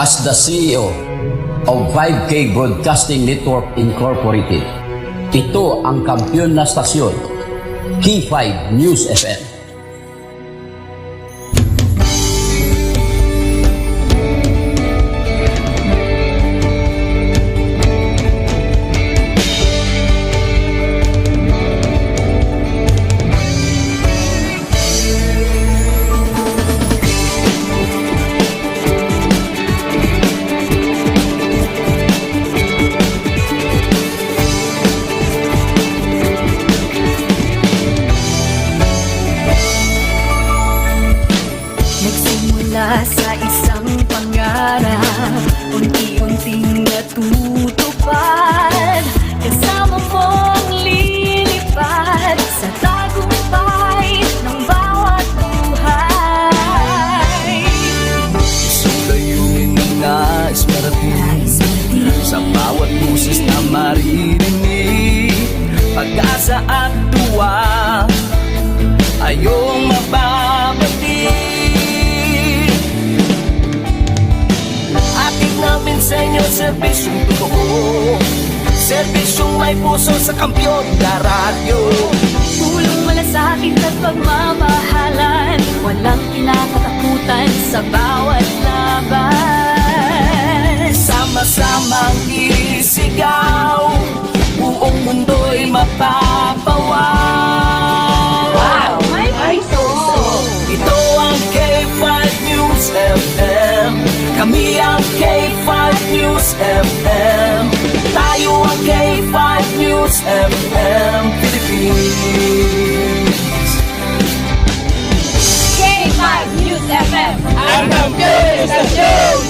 As the CEO of 5K Broadcasting Network Incorporated, ito ang kampiyon na stasyon, Key 5 News FM. duwa ayong mababati. Atin namin sa inyo serbisyong totoo, serbisyong may puso sa Kampiyon na radyo. Tulong malasakit at pagmamahalan, walang kinakatakutan sa bawat laban. Sama-samang isigaw, buong mundo'y mapapawaw. Wow, may puso! Ito ang K5 News FM, kami ang K5 News FM, tayo ang K5 News FM Philippines. K5 News FM, ang kampiyon stasyon!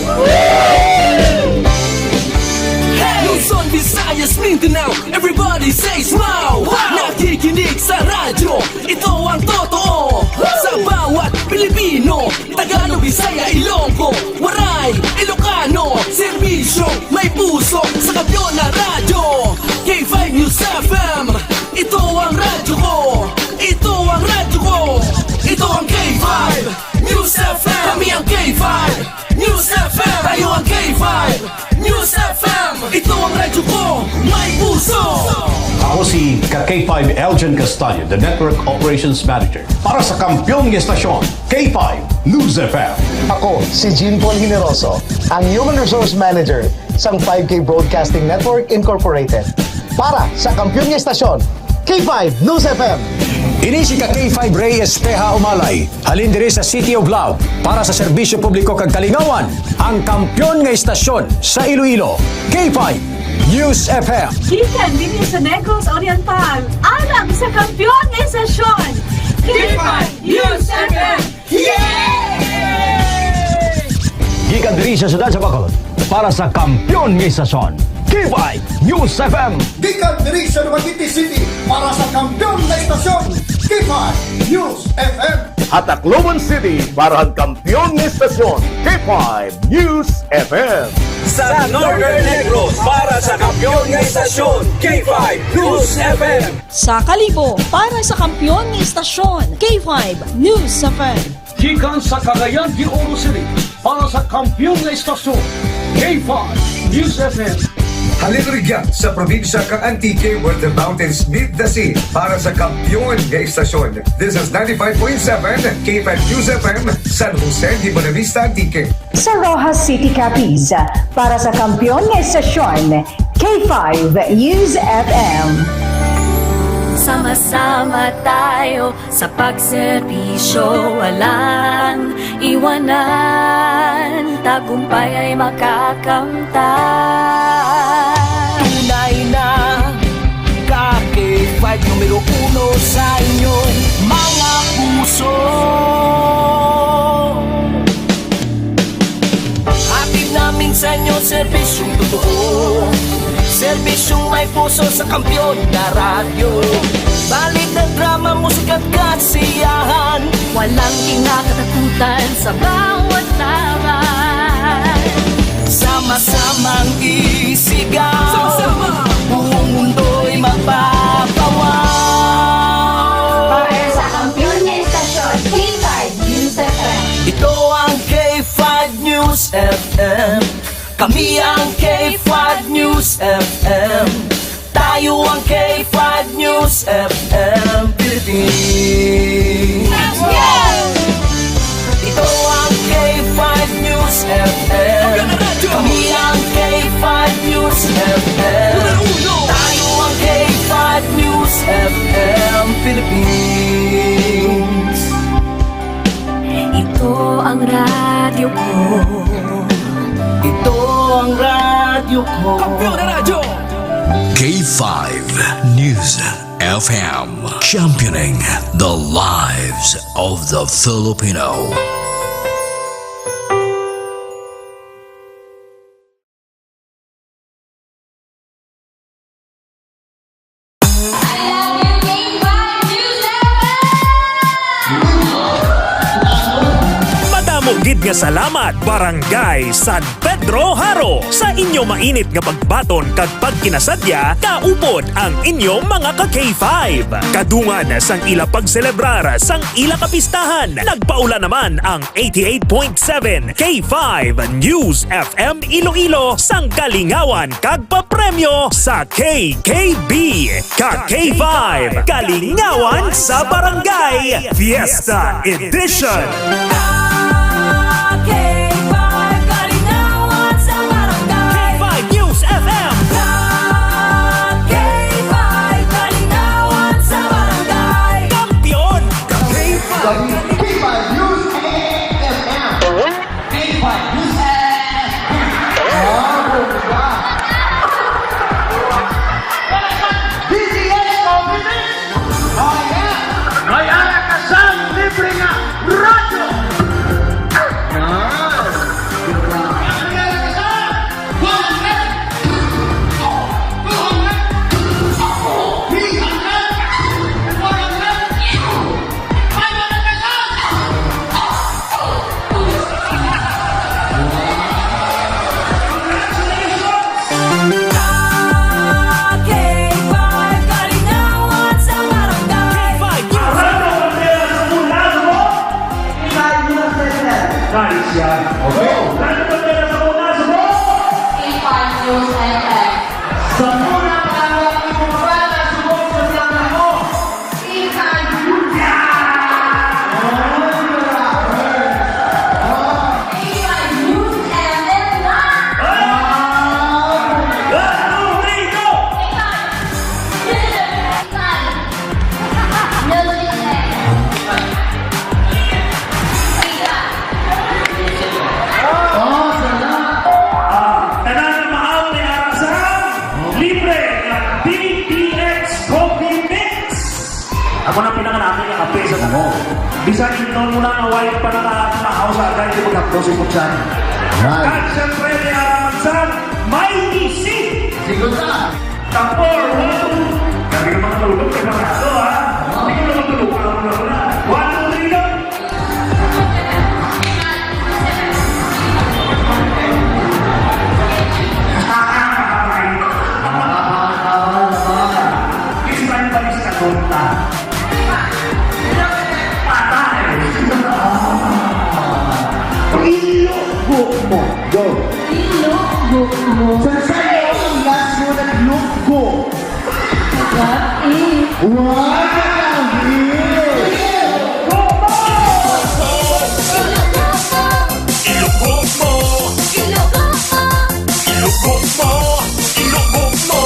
Luzon, Visayas, Mindanao, everybody say smile! Nakikinig sa radyo, ito ang totoo. Sa bawat Pilipino, Tagalog, Bisaya, Ilonggo, Waray, Ilocano, serbisyo, may puso sa Kampiyon na radyo. K5 News FM, ito ang radyo ko, ito ang radyo ko, ito ang K5 News FM. Kami ang K5 News FM, tayo ang K5 News FM, ito ang radyo ko, may puso. Ako si K5 Elgin Castaño, the Network Operations Manager para sa Kampiyon ng Estasyon, K5 News FM. Ako si Jean Paul Generoso, ang Human Resource Manager sa 5K Broadcasting Network Incorporated para sa Kampiyon ng Estasyon, K5 News FM. Ini si K5 Reyes Teja Umalay, halin diri sa City of Love para sa serbisyo publiko kag kalingawan, ang kampiyon nga istasyon sa Iloilo, K5 News FM. Gikan din sa Negros Oriental, alam sa kampiyon ng istasyon, K5 News FM! Gikan diri sa syudad sa Bacolod para sa kampiyon nga istasyon, K5 News FM. Gikan diri sa Dumaguete City para sa Kampiyon na Estasyon, K5 News FM. At Tacloban City para ang Kampiyon na Estasyon, K5 News FM. Sa Northern Negros para sa Kampiyon ng Istasyon, K5 News FM. Sa Kalibo, para sa kampiyon ng istasyon, K5 News FM. Gikan sa Cagayan de Oro City para sa kampiyon na istasyon, K5 News FM. Halilurigyan sa probinsya kang Antique where the mountains meet the sea para sa kampiyon nga istasyon. This is 95.7 K5 News FM, San Jose de Buenavista, Antique. Sa Rojas City, Capiz, para sa kampiyon nga istasyon, K5 News FM. Sama-sama tayo sa pagserbisyo, walang iwanan, tagumpay ay makakamtan. Tunay na K5 numero 1 sa inyong mga puso. Hatid namin sa inyo serbisyong totoo, serbisyong may puso sa Kampiyon na radyo. Balit ng drama, musika at kasiyahan, walang kinakatakutan sa bawat laban. Sama-samang isigaw, sama-sama, buong mundo'y mapapawaw. Para sa kampiyon na istasyon, K5 News FM. Ito ang K5 News FM, kami ang K5 News FM, tayo ang K5 News FM Philippines. Ito ang K5 News FM, kami ang K5 News FM, tayo ang K5 News FM Philippines. Ito ang radyo ko, ito ang radyo ko, Kampiyon na radyo. K5 News FM, championing the lives of the Filipino. Madamo gid nga salamat Barangay San Pedro Haro sa inyo mainit nga pagbaton kag pagkinasadya kaupod ang inyong mga ka-K5. Kadungan sang ila pagselebrar sang ila kapistahan. Nagpaula naman ang 88.7 K5 News FM Iloilo sang kalingawan kag papremyo sa KKB. Ka-K5 Kalingawan sa Barangay Fiesta Edition. K5 News FM. Kampiyon. K5 News FM. K5 News DTX Coffee. Oh yeah. May ara kasang libre nga radyo. Ako na pinangalaki ng kape sa mo. Bisa ito muna na white pa nakakaw sa agad yung magkakdo si Putsan. Kag siyempre ni Aramansan, may isip! Sigod na! Tapor, Kami naman natulog kay Marado, ha? Hindi ko naman tulog. One, two, three, go! Isang balis ka konta. Ilugbo mo. Go. Ilugbo mo. Sa'yo, ang last mo naglugbo. What is? What is? Ilugbo mo. Ilugbo mo. Ilugbo mo.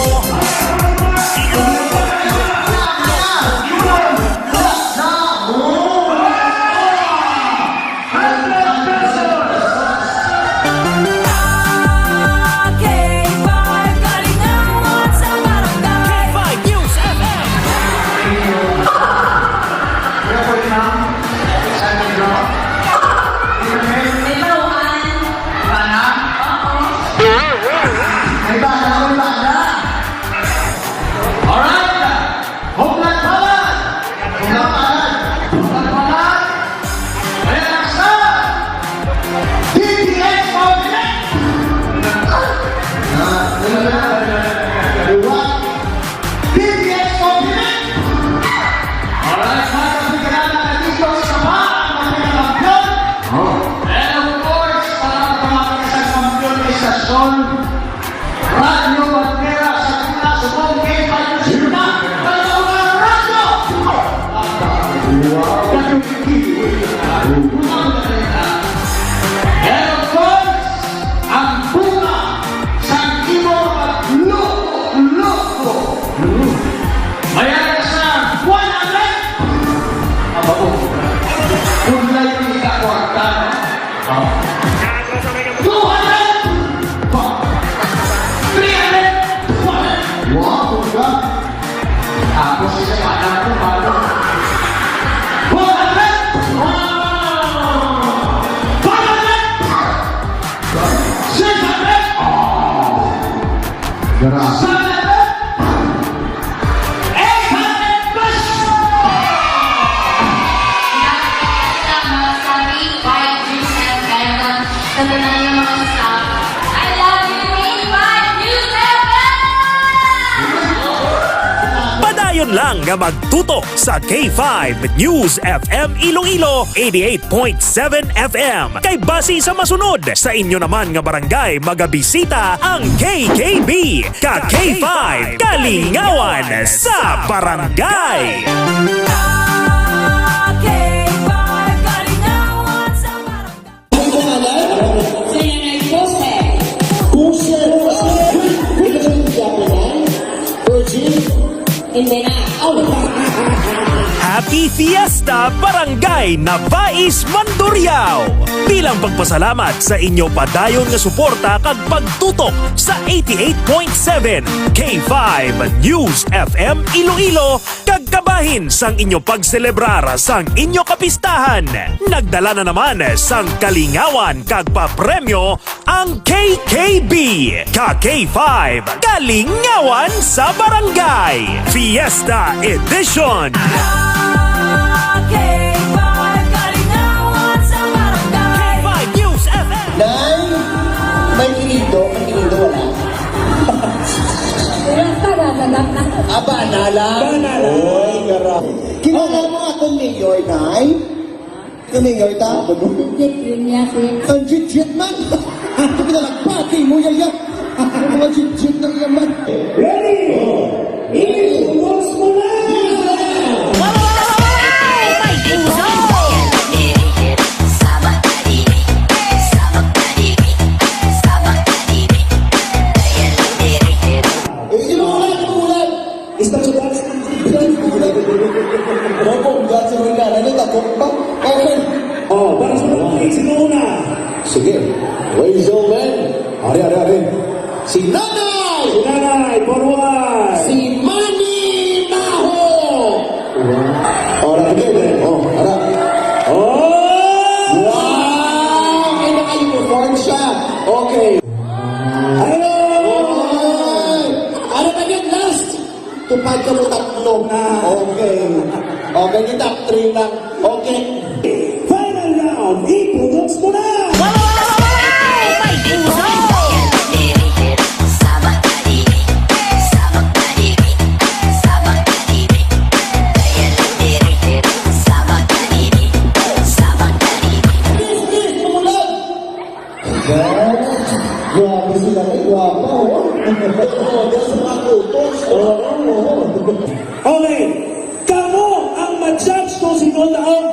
Desisyon lang nga magtutok sa K5 News FM Iloilo 88.7 FM. Kay base sa masunod sa inyo naman nga barangay magabisita ang KKB ka K5 Kalingawan sa barangay. Happy Fiesta Barangay Navais Mandurriao! Bilang pagpasalamat sa inyo padayon nga suporta kag pagtutok sa 88.7 K5 News FM Iloilo kag kabahin sang inyo pagselebrar sang inyo kapistahan. Nagdala na naman sang kalingawan kag papremyo ang KKB ka K5 Kalingawan sa Barangay Fiesta Edition. Nay, may kinido, wala. Aba, nala. Oy, garap. Kinala mo akong mayor, Nay? Yung mayor ta? Ang jit-jit man. Ito pinalagpati mo, yaya. Ang mga jit-jit ng yaman. Ready? Iwas mo na! Oh, para sa mga sino una? Sige. Ladies and gentlemen, ari. Si Nanay! Si Nanay, forward! Si Manny Maho! Ora, again. Oh, ara. Oh! Wow! May naka-uniform siya. Okay. Hello! Ano ba yun last? Tupad ka mo tatlo. Okay. Okay, yung top 3 lang. Okay. Final round, i-products mo na! Grabe sila may guwapa, Okay, kamo ang mag-judge kung sino taon.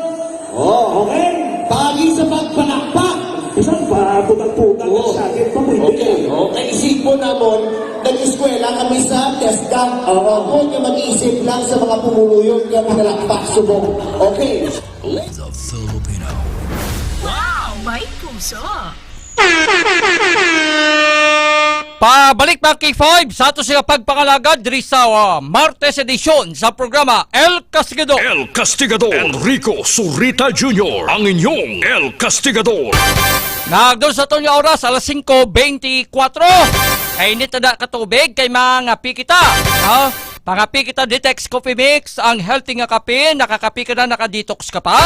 Okay? Pagi sa pagpanakpak. Isang pa, putang-putang sa akin pa mo. Okay, isipon naman, nag-eskwela kami sa TESDA. Huwag niyo mag-iisip lang sa mga pumuluyon ka pinalakpak subong. Okay. The Filipino. Wow, may puso. Pabalik mga K5 sa ato sila pagpangalagad diri sa Martes edisyon sa programa El Castigador. El Castigador Enrico Surita Jr. ang inyong El Castigador. Nagdol sa ito niya oras alas 5:24 ay init na katubig kay mga pikita. Mga pikita Ditex Coffee Mix ang healthy nga kape, nakakapi ka na, nakadetox ka pa.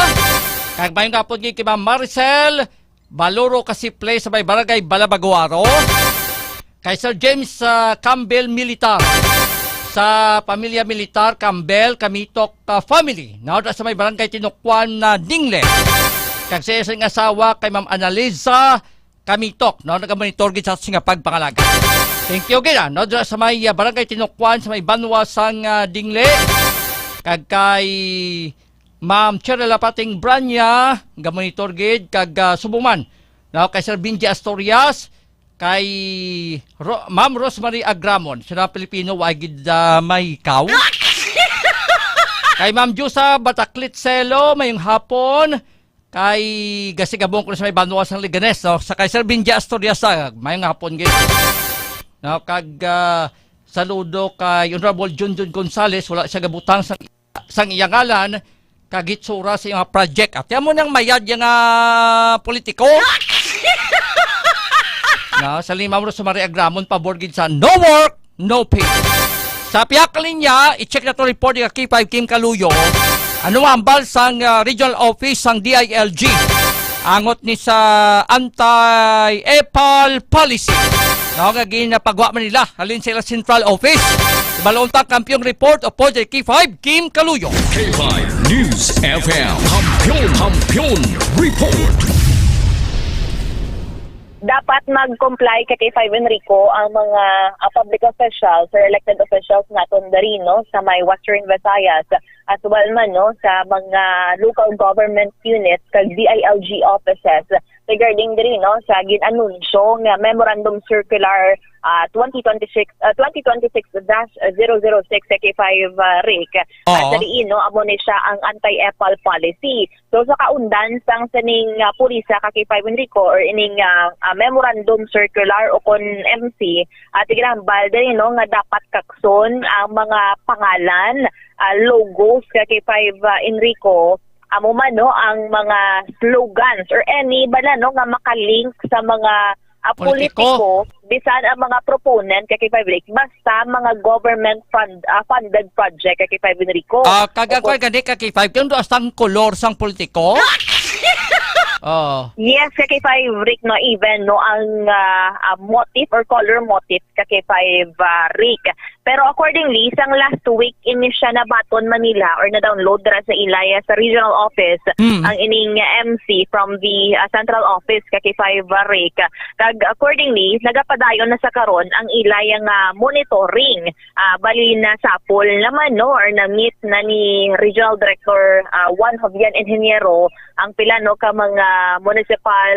Kag mayong kapod kay Ma'am Maricel Baluro kasi play sa may barangay Balabaguaro. Kay Sir James Campbell Militar sa pamilya Militar Campbell Kamitok family na sa may barangay Tinukwan na Dingle. Kag sa isang asawa kay Ma'am Annalisa Kamitok na nagamonitor gid sa singa pagpangalaga. Thank you again no sa may barangay Tinukwan sa may Banwa sang Dingle. Kag kay Ma'am Cherela Pating Branya gamonitor gid kag subuman na kay Sir Binji Astorias kay Ma'am Rosemary Agramon, sila Pilipino, wagid may ikaw. Kay Ma'am Jusa Bataklit Selo, mayong hapon. Kay Gasigabong ko na sa may Banwa sang Liganes, no? Sa kay Sir Binja Astorias, mayong hapon. No? Kag saludo kay Honorable Junjun Gonzales, wala siya gabutang sang iyangalan, kagitsura sa iyong project. At yan mo nang mayad yung politiko. No, sa Ma'am Rosemary Agramon, paborgid sa no work, no pay. Sa piyakalin niya, i-check na to report ng K5 Kim Kaluyo. Ano ang balsang regional office ng DILG? Angot ni sa anti-EPAL policy. Nakagagin na pagwa man nila halin sila Central Office. Balonta Kampyong Report o Project K5, Kim Kaluyo. K5 News FM. Kampiyon Report. Dapat mag-comply kay K5 Enrico ang mga public officials or elected officials naton dari no sa may Western Visayas as well man no sa mga local government units kag DILG offices regarding diri no sa ginanunsyo nga Memorandum Circular 2026-006 sa K5 RIC. Dali no amo ni siya ang anti-EPAL policy. So sa kaundan sang saning pulisa ka K5 Enrico or ining Memorandum Circular o kon MC tigambal dali no nga dapat kakson ang mga pangalan logos ka K5 Enrico amo man no ang mga slogans or any bala no nga makalink sa mga politiko bisan ang mga proponent kay K5 RIC basta mga government funded project kay K5 Enrico. Kagagway gani kay K5 kung doon sang kolor sang politiko? Yes, kay K5 RIC no even no ang motif or color motif kay K5 RIC. Pero accordingly, sang last week ini siya na baton Manila or na-download dara sa Ilaya sa regional office ang ining MC from the central office kay K5 RIC. Kag accordingly, nagapadayon na sa karon ang Ilaya nga monitoring bali na sapol naman no or na-meet na ni Regional Director Juan Jovian Ingeniero ang pila no ka mga municipal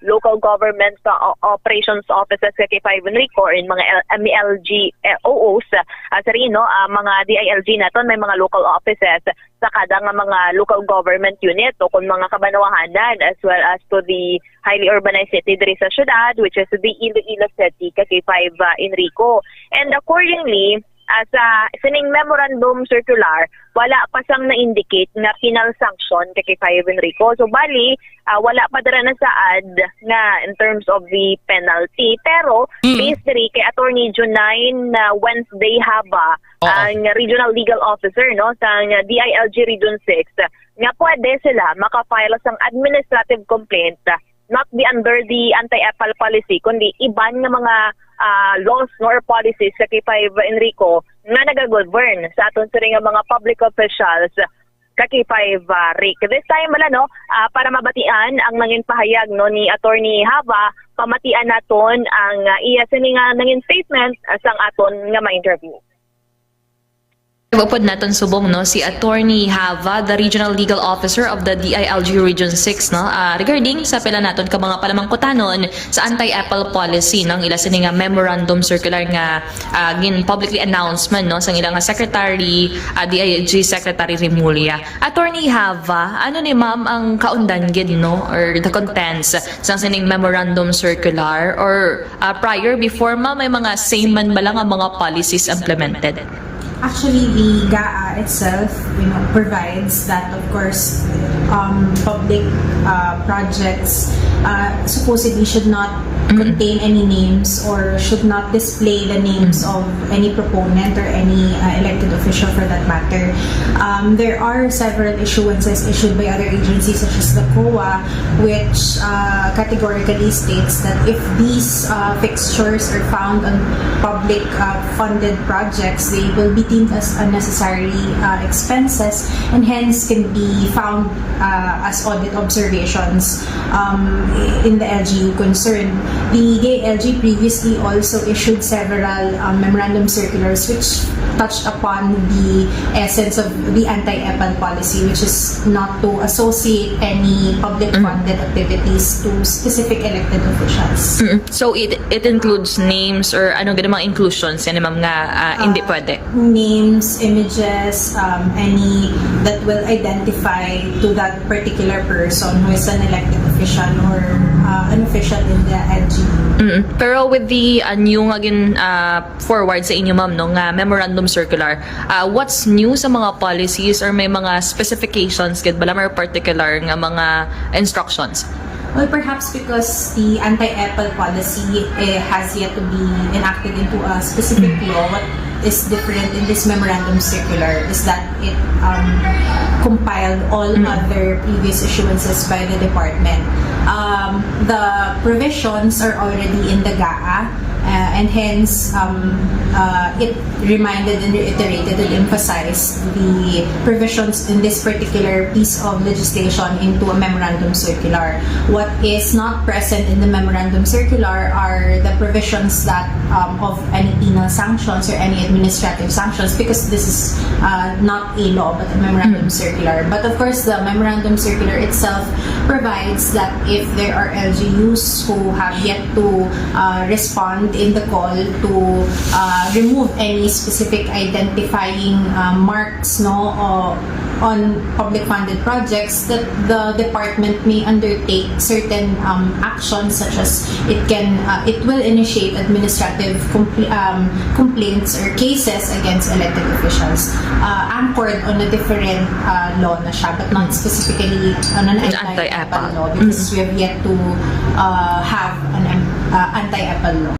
local government operations offices kay K5 Enrico or in mga MELG OOs sa rin no mga DILG naton may mga local offices sa kada nga mga local government unit o kung mga kabanawahanan as well as to the highly urbanized city diri sa syudad which is the Iloilo City kay K5 Enrico. And accordingly sa sining memorandum circular wala pa sang na-indicate nga penal sanction kay K5 Enrico. So bali wala pa dara na saad nga in terms of the penalty pero based diri kay Attorney Junine Wednesday Haba ang regional legal officer no sa DILG Region 6 nga pwede sila makafile sang administrative complaint not be under the anti-EPAL policy kundi iban nga mga laws nor policies sa K5 Enrico nga nagagovern sa aton sa nga mga public officials ka K5 RIC. This time wala no para mabatian ang nangin pahayag no ni Attorney Hava pamatian naton ang iya sini nga nangin statement sang aton nga ma-interview. Upod naton subong no si Attorney Hava, the Regional Legal Officer of the DILG Region 6 no regarding sa pila naton ka mga palamangkutanon sa anti-EPAL policy ng ila sini nga memorandum circular nga gin publicly announcement no sang ilang secretary DILG Secretary Remulla. Attorney Hava, ano ni ma'am ang kaundan gid no or the contents sang sining memorandum circular or prior before ma'am may mga same man ba lang ang mga policies implemented? Actually, the GAA itself, provides that, of course, public projects supposedly should not contain any names or should not display the names of any proponent or any elected official for that matter. There are several issuances issued by other agencies such as the COA, which categorically states that if these fixtures are found on public funded projects, they will be deemed as unnecessary expenses and hence can be found as audit observations in the LGU concerned. The DILG previously also issued several memorandum circulars which touched upon the essence of the anti-EPAL policy, which is not to associate any public funded activities to specific elected officials. So it includes names or ano ganang mga inclusions yan ma'am nga hindi pwede? Names, images, any that will identify to that particular person who is an elected official or an official in the LGU. Pero with the new again forward sa inyo ma'am no nga memorandum circular, what's new sa mga policies or may mga specifications gid bala more particular nga mga instructions? Well, perhaps because the anti-EPAL policy has yet to be enacted into a specific law. What is different in this memorandum circular is that it compiled all other previous issuances by the department. The provisions are already in the GAA. and hence it reminded and reiterated and emphasized the provisions in this particular piece of legislation into a memorandum circular. What is not present in the memorandum circular are the provisions that of any penal sanctions or any administrative sanctions, because this is not a law but a memorandum circular. But of course, the memorandum circular itself provides that if there are LGUs who have yet to respond in the call to remove any specific identifying marks on public funded projects, that the department may undertake certain actions, such as it will initiate administrative complaints or cases against elected officials anchored on a different law na siya, but not specifically on an anti-Apple law, because we have yet to have an anti-Apple law.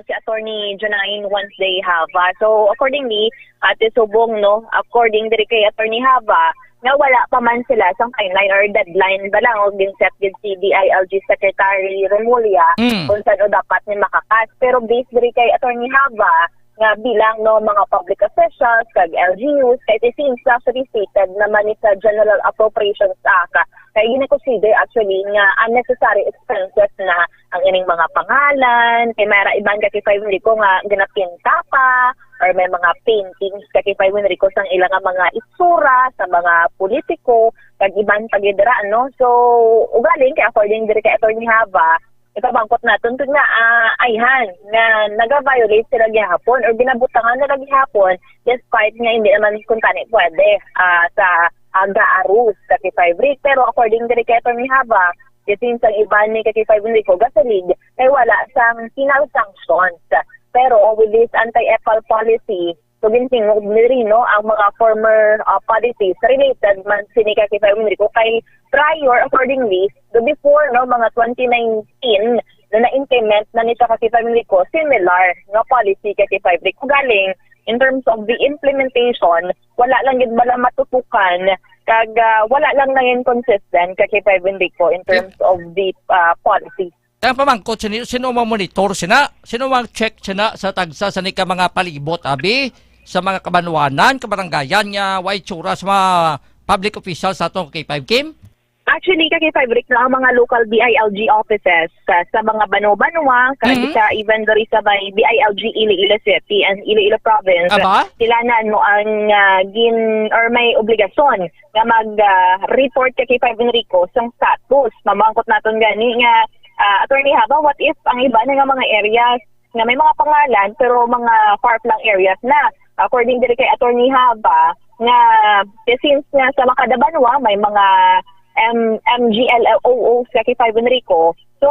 Si Attorney Janain once they have. So accordingly, Ate Subong, no, according diri kay Attorney Hava, nga wala pa man sila sa timeline or deadline ba lang og din set gid si DILG Secretary Remulla kung saan o dapat ni makakas. Pero based diri kay Attorney Hava, nga bilang no mga public officials kag LGUs, kay it seems actually stated naman ni sa General Appropriations Act, kaya gina-consider actually nga unnecessary expenses na ang ining mga pangalan, kay mayra iban kay 5 Enrico nga ginapinta pa, or may mga paintings kay 5 Enrico sang ilang mga itsura sa mga politiko, kag iban pagidra, no? So, ugaling kay according diri kay Attorney Hava, ipabangkot natin ito nga ayhan na nag-violate sila gihapon or binabutangan nila gihapon despite nga hindi naman kung tani pwede sa aga-arus kay 5 Rick. Pero according to kay Attorney Hava, since ang iba ni kay 5 Rico gasalig ay wala sang penal sanctions. Pero with this anti-Apple policy, so gintingog ni no ang mga former policies related man sini kay 5 Rico kay prior accordingly before no mga 2019 na na-implement na nito kay 5 Rico similar nga policy kay 5 Rico galing in terms of the implementation wala lang gid bala matutukan kag wala lang nang inconsistent kay 5 Rico in terms of the policy. Kaya pamangkot sino monitor sina, sino check sina sa tagsa sa nika mga palibot abi sa mga kabanwanan, kabaranggayan niya, way tsura sa mga public officials sa itong K5 game? Actually, kay 5 Rick na ang mga local BILG offices sa mga Bano-Banwa, sa even dari sa BILG Iloilo City and Iloilo Province. Sila na ang may obligasyon na mag-report kay 5 Enrico sa status. Mamangkot natin gani nga Attorney Hava, what if ang iba na nga mga areas na may mga pangalan pero mga far-flung areas na according diri kay Attorney Hava nga since nga sa Macadabanwa may mga MGLOO sa kay 5 Enrico, so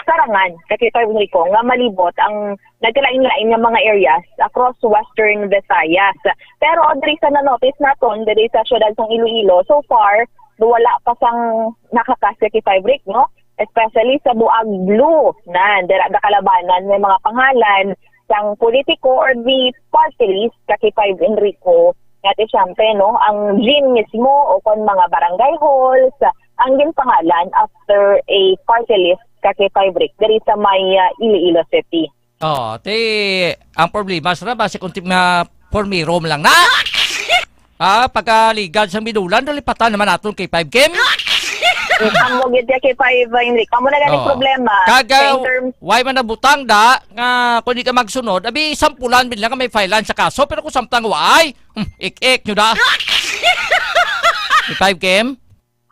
sarangan kay 5 Enrico nga malibot ang nagkalain-lain nga mga areas across Western Visayas. Pero diri sa na-notice naton diri sa syudad ng Iloilo, so far wala pa sang nakakas kay 5 Rick, no? Especially sa Buag Blue na dira kalabanan may mga pangalan sang politiko or the party list kay 5 Enrico. At siyempre, no, ang gym mismo o kung mga barangay halls, ang pangalan after a party list kay 5 Rick diri sa may Iloilo City. Ang problema sa base kung na formirom lang na. Pagkaligad sa binulan, dalipatan naman natin kay 5 game. Ang mogit kay 5 Enrico, amo na ganing problema. Why man nabutang da nga kung di ka magsunod, abi sampulan bin lang may filean sa kaso pero kung samtang why, ik nyo da. Kay 5 game.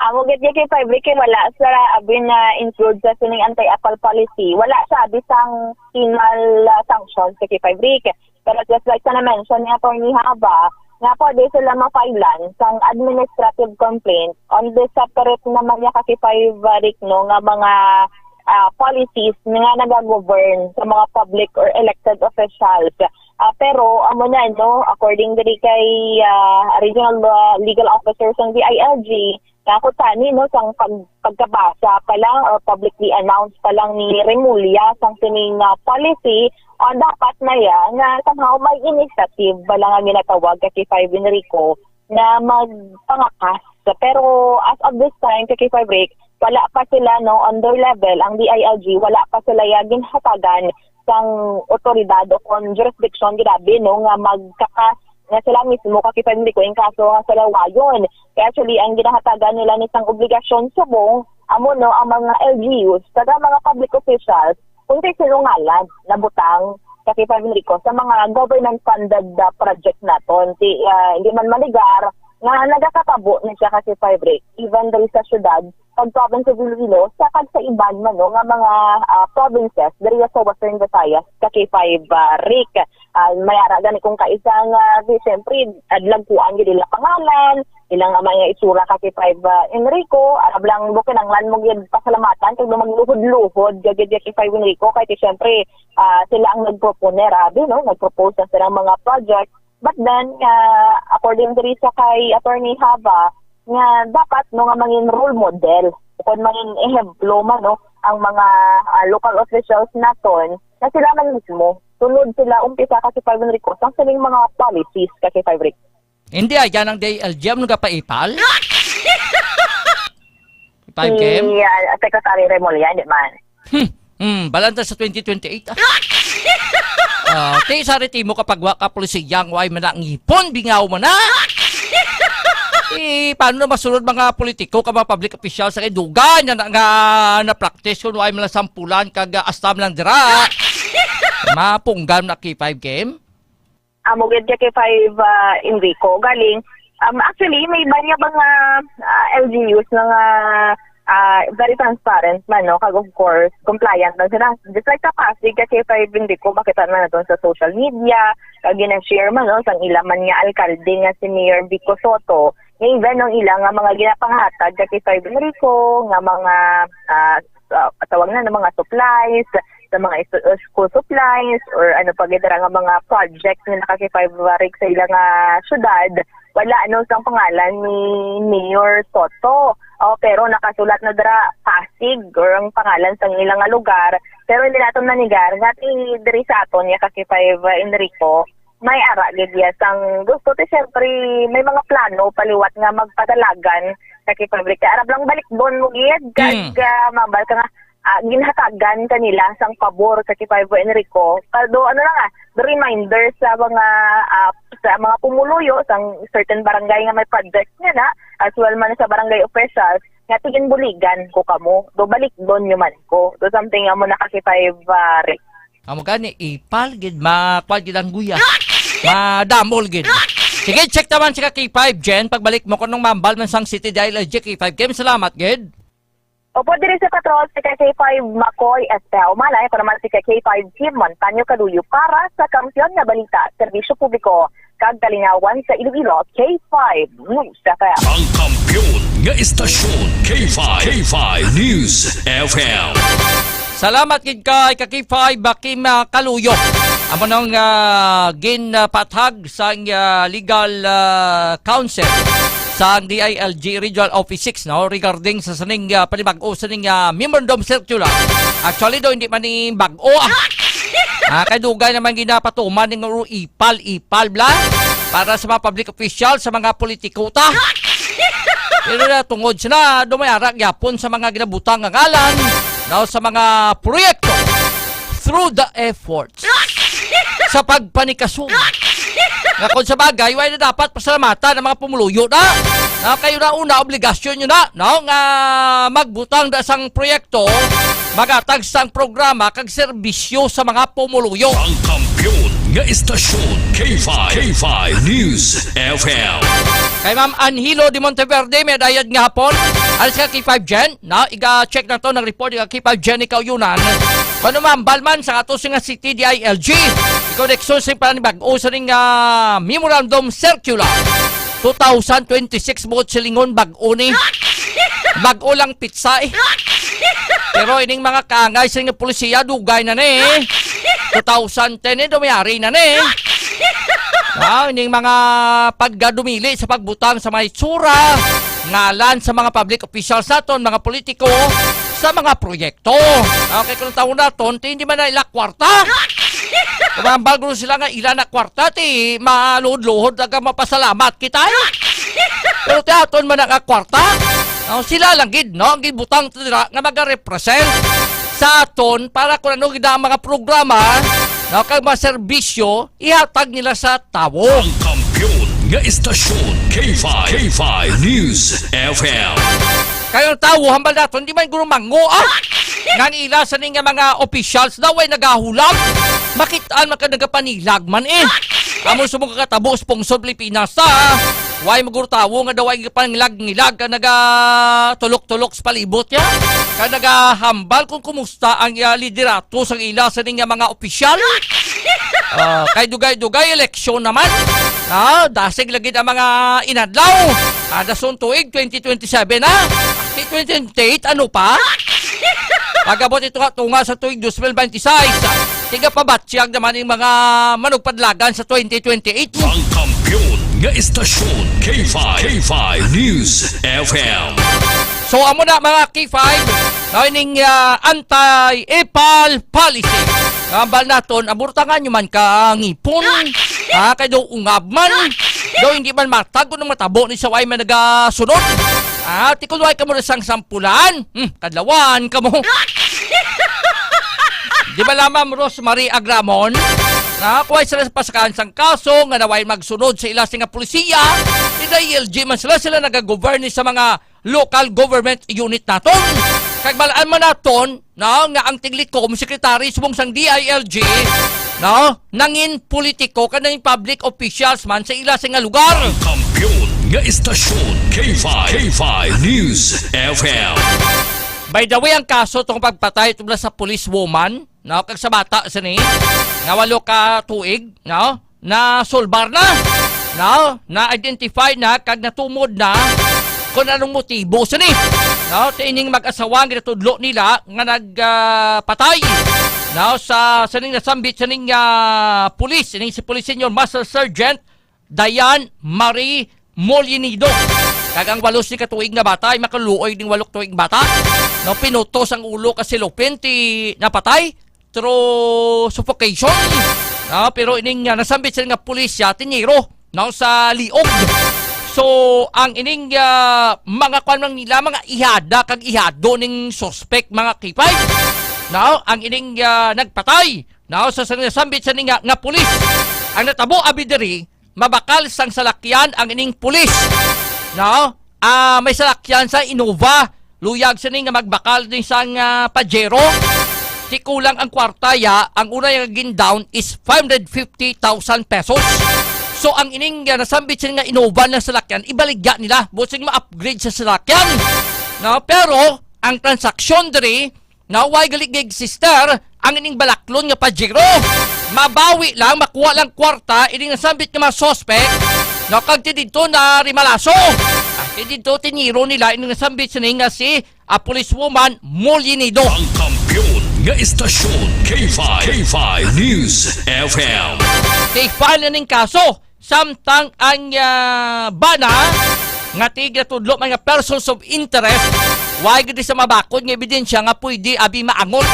Ang mogit kay 5 Rick wala sa abin na include sa sining anti-Apple policy. Wala sa abisang penal sanctions kay 5 Rick. Pero just like na mention ni Attorney Hava, nga po di sila ma-filean sang administrative complaint on the separate naman niya kay 5 Rick, no, nga mga policies nga nag-govern sa mga public or elected officials. Pero amo na, no, according diri kay regional legal officers ng DILG, nakutani, no, sang pagkabasa pa lang or publicly announced pa lang ni Remulla sang sining policy, dapat na yan nga somehow may initiative bala nga ginatawag kay 5 Enrico na magpangakas. Pero as of this time, kay 5 Rick, wala pa sila no on their level, ang DILG, wala pa sila yagin hatagan sang otoridad o kon jurisdiction grabe no nga magkakas nga sila mismo kakipindi ko yung kaso nga sila wayon. Kaya actually ang ginahatagan nila nisang obligasyon subong amo no ang mga LGUs kada mga public officials kung sinungalan na butang kakipindi ko sa mga government funded project naton. Hindi man maligar nga nagakatabo na siya kasi break even diri sa syudad pag province of Iloilo sa sa iban man no nga mga provinces diri sa Western Visayas kay 5 RIC mayara gani kung kaisang siyempre adlagpuan gid ila pangalan ilang mga isura kay 5 Enrico arab lang bukin ang lan mo gid pasalamatan kag magluhod-luhod gagid kay 5 Enrico kay siyempre sila ang nagpropone rabi no nagpropose sa silang mga project. But then, according to sa kay Attorney Hava, nga dapat no nga mangin role model, kung mangin ehemplo man no, ang mga local officials naton, na sila man mismo, sunod sila umpisa kasi 5 Enrico, ang siling mga policies kasi 5 Enrico. Hindi, yan ang DILG, ano ka pa ipal? 5M? Secretary Remulla, di man. Balanta sa 2028. Ti sariti mo kapag waka polisiyang way manangipon bingaw mo na. Paano na masunod mga politiko ka mga public official sa kidugan na practice kung way man sampulan kag astam lang dira. Mapunggam na K5 game. Mugid kay 5 Enrico galing. Actually may banya mga LGUs nga very transparent man, no? Kag of course, compliant na sila. Just like sa Pasig, kasi 5 Enrico, makita na natin sa social media, kag ginashare man, no? Sang ilaman nga alkalde nga si Mayor Vico Soto. Even nung ilang nga mga ginapanghatag kasi 5 Enrico, nga mga tawag na mga supplies, sa mga school supplies, or ano pa gitara nga mga projects na kasi 5 Enrico sa ilang syudad, wala ano sang pangalan ni Mayor Soto. Pero nakasulat na dira Pasig or ang pangalan sa ilang lugar. Pero hindi natin nanigar nga diri sa aton ya kasi 5 Enrico may ara gid ya sang gusto te syempre may mga plano paliwat nga magpadalagan kay public arab lang balik doon mo gid kag mabal ka nga ginhatagan kanila sang pabor kay 5 Enrico. Pero ano lang the reminder sa mga pumuluyo sang certain barangay nga may project nga na as well man sa barangay officials nga tigin buligan ko kamo do balik doon man ko do something amo na kasi 5 Rick amo gani ipal gid makwad gid ang guya madamol gid sige check taman si K5 Jen pagbalik mo kunong mambal man sang City DILG K5 game salamat gid. Opo, diri sa patrol si K5 Makoy Estel Malay para naman si K5 Team Montaño Caluyo para sa kampiyon na balita, serbisyo publiko, kag kalingawan sa Iloilo, K5 News FM. Ang kampiyon nga istasyon, K5 News FM. Salamat gid kay K5 Bakim Caluyo. Amo nang ginpatag sa legal counsel sa DILG Regional Office 6 no regarding sa saning panibag-o saning memorandum circular. Actually do hindi man ni bag-o kay dugay naman ginapatuman ning ipal bla para sa mga public official sa mga politiko ta. Pero na tungod sila dumayara gyapon sa mga ginabutang nga ngalan no sa mga proyekto through the efforts sa pagpanikaso. Nga kung sa bagay, wala na dapat pasalamatan ng mga pumuluyo na kayo na una, obligasyon nyo na, no? Nga magbutang da sang proyekto, magatag sang programa, kag serbisyo sa mga pumuluyo. Ang kampiyon nga istasyon, K5 News FM. Kay Ma'am Anhilo de Monteverde, may dayad nga hapon. Alis ka K5 Gen, na iga-check na to ng report, iga K5 Gen ikaw yunan. Kano Ma'am Balman sa ato nga City DILG, ikaw nexon sa panibag-o sa ring memorandum circular 2026 buot silingon bag-o ni bag-o lang pizza pero ining mga kaangay sa nga polisiya dugay na ni 2010 dumayari na ni ining mga paggadumili sa pagbutang sa mga itsura ngalan sa mga public officials naton mga politiko sa mga proyekto okay kung taon naton hindi man na ila kwarta. Kumambal ko sila nga ilan na kwarta ti maluhod-luhod aga mapasalamat kita. Pero ti aton man nga kwarta. Sila lang gid, no? Ang gibutang tira nga maga-represent sa aton para kung ano gid ang mga programa, no, kag mga serbisyo ihatag nila sa tawo. Ang kampiyon nga istasyon K5 News FM. Kayong tawo hambal naton di man guro mango ngan ila sa ning mga officials daw ay nagahulam. Makitaan man ka nagapanilag man Amon sumong kakatabo sponsor Pilipinas way maguro tawo nga daw ay pangilag-ngilag ka naga-tulok-tulok sa palibot ya. Ka nagahambal kung kumusta ang liderato sa ila sa ning mga opisyal. Kay dugay-dugay eleksyon naman. Dasig lagi ang mga inadlaw. Dason tuig 2027 na. 2028 ano pa? Pagabot ito tunga sa tuig 2026. Tiga pabatsyag naman yung mga manugpadlagan sa 2028. Ang kampiyon nga istasyon K5 News FM. So amo na mga K5, ining anti-EPAL policy. Ngambal naton, aburtangan nyo man ka ngipon. Kaya daw ungab man. Daw hindi man matag kung matabo ni saway man nagasunod. Tikulway ka mo na sang sampulan. Kadlawan ka mo. Di ba lamang Rosemary Agramon? Kuhay sila sa pasakaan sang kaso nga naway magsunod sa ila nga polisiya. DILG man sila nagagovern sa mga local government unit naton. Kag balaan man naton, nga ang tiglikom secretary subong sang DILG, nangin politiko kanang public officials man sa ila nga lugar. Ang kampiyon nga istasyon K5 News FM. By the way, ang kaso itong pagpatay tungkol sa police woman, kag sa bata sa ni, nga 8 ka tuig, na solbar na, na-identify na, kag natumod na, kung anong motibo sa ni. Tining mag-asawa, ginatudlo nila, nga nagpatay, sa ning nasambit sa ning police, si Police Senior Master Sergeant Diane Marie Molinido. Kagang 8 ni katuig na bata ay makaluoy ding 8 tuig bata. Pinutos ang ulo kasi lupin ti napatay through suffocation. Pero ining nasambit sa nga pulisya tiniro sa liog. So ang ining mga kwan nila mga ihada kag ihado ning suspect mga K5. Ang ining nagpatay sa nasambit sa nga pulis. Ang natabo abidiri mabakal sang salakyan ang ining pulis. May salakyan sa Innova. Luyag sa nga magbakal din sang Pajero. Kulang ang kwartaya. Ang una yung gin-down is 550,000 pesos. So ang ining nasambit sa nga Innova ng salakyan, ibaligya nila. Busing ma-upgrade sa salakyan. Pero ang transaksyon diri, way galigig sister, ang ining balaklon nga Pajero. Mabawi lang, makuha lang kwarta, ining nasambit nga mga suspect, kag dito na rimalaso. Dito tiniro nila, ining nasambit sa nga si policewoman Molinido. Ang kampiyon nga istasyon K5 News FM. Take-file na ning kaso, samtang ang bana, nga tiga tudlo mga persons of interest, way gudi sa mabakod nga ebidensya nga pwede abi maangot.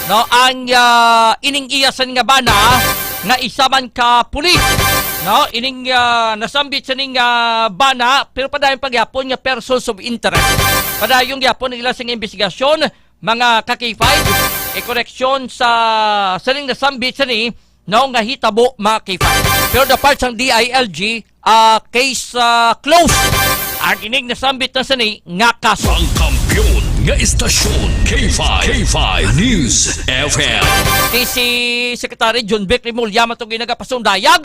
Ang ining iyasan nga bana nga isa man ka pulis. Ining nasambit sa ning bana pero padayong pagyapon nga persons of interest. Padayong gyapon ng ilang sa investigasyon mga ka-K5 koreksyon sa ning nasambit sa ni nga hitabo mga K5. Pero the parts ng DILG case closed. Ang ining nasambit na sa ni nga kaso. Ang kampiyon nga istasyon K5 News FM. Si Secretary John Beck Rimulya matong ginagapasundayag.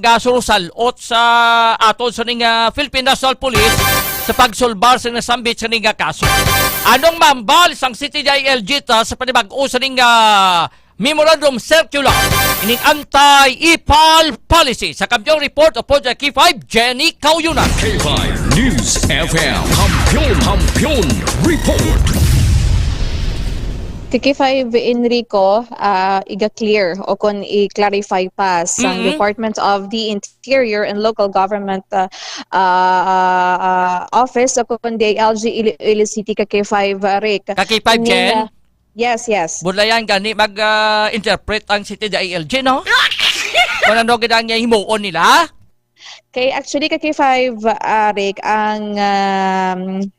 Gasurusalot sa aton sa ning Philippine National Police sa pagsulbar sa nasambit sa ning kaso. Anong mambal sang City DILG sa panibag-o sa ning Memorandum Circular ining anti-EPAL policy sa kampiyon report of Project K5 Jenny Kauyunan. K5 News FM Kampiyon Report. K5 Enrico, iga-clear o kung i-clarify pa sa Department of the Interior and Local Government Office o kung DILG Iloilo City K5 Rick. K5 Jen? Yes. Budlayan gani mag-interpret ang City DILG, no? Kung ano ganda niya himuon nila? Kay actually kay K5 Rick ang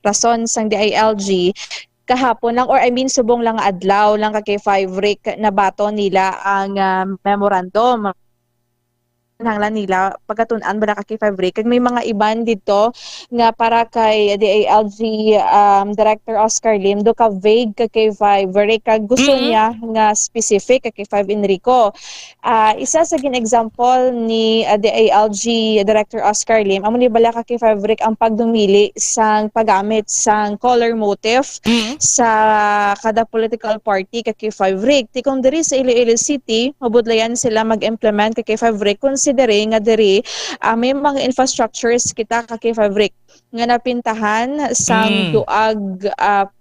rason sang DILG kahapon lang or I mean subong lang adlaw lang kay K5 Rick na bato nila ang memorandum hanglan nila pagkatun-an ba kay K5 Rick kag may mga iban dito nga para kay DILG Director Oscar Lim do ka vague kay K5 Rick kag gusto niya nga specific kay K5 Enrico. Isa sa example ni DILG Director Oscar Lim amo ni bala kay K5 Rick ang pagdumili sang paggamit sang color motif sa kada political party kay K5 Rick. Tikong diri sa Iloilo City mabudlayan sila mag-implement kay K5 Rick nga diri may mga infrastructures kita kay K5 Rick nga napintahan sang duag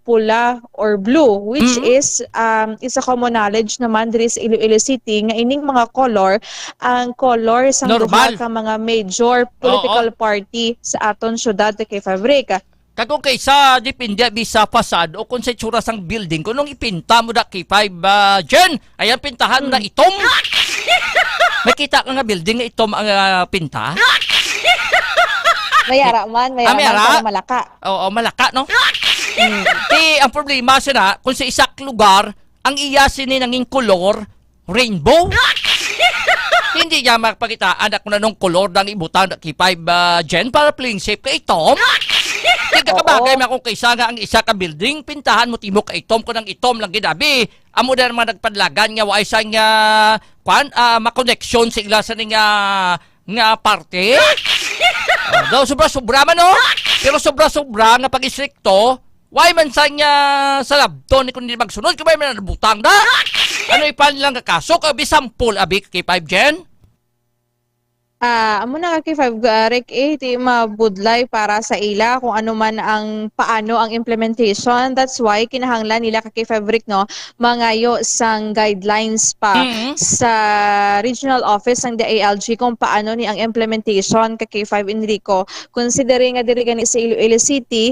pula or blue which is a common knowledge naman diri sa Iloilo City nga ining mga color ang color sang duha ka mga major political party sa aton syudad kay K5 Rick. Kung kaysa depende bisa fasad o kung sa itsura sang building kung nung ipinta mo da K5 Jen ayan pintahan na itom. Makita ka nga building nga itom ang pinta? Mayara man, mayara. Malaka. Oo, malaka, no? Ang problema siya na, kung sa isak lugar, ang iya sini nanging kolor, rainbow. Hindi niya magpakitaan ako na nung kolor ng ibutan na K5 Jen para playing safe ka itom. Hindi ka kabagay na kung kaysa nga ang isa ka building, pintahan mo timok ka itom ko ng itom lang ginabi. Amo na naman nagpadlagan nga wa isang makoneksyon sa ila sa nga parte. Daw sobra-sobra man no? Pero sobra-sobra nga pag-istrikto, why man sa sa labton ni kung hindi magsunod, kabay man nabutang na. Ano ipan lang kakaso, kabi sampul abi kay 5 Jen? Amo na kay 5 Rick ti mabudlay para sa ila kung ano man ang paano ang implementation. That's why kinahanglan nila kay 5 Rick no mangayo sang guidelines pa sa regional office ng DILG kung paano ni ang implementation kay 5 Enrico. Considering nga diri gani sa Iloilo City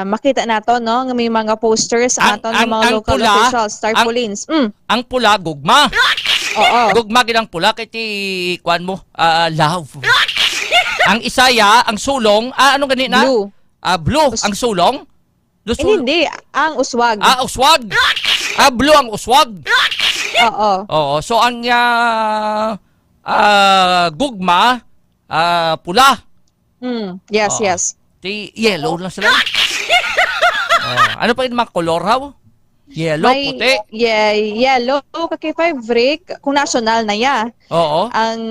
makita nato no nga may mga posters aton ng mga local officials, tarpaulins. Ang pula gugma. Oo. Gugma gid ang pula kay ti kuan mo love. Ang isaya, ang sulong, ano gani na? Blue. Blue ang sulong. Hindi, ang uswag. Uswag. Blue ang uswag. Oo, so ang gugma pula. Yes. Ti yellow lang sila. Ano pa yung mga color haw? Yellow, puti. Yellow kay 5 Rick kung national na ya. Oo. Ang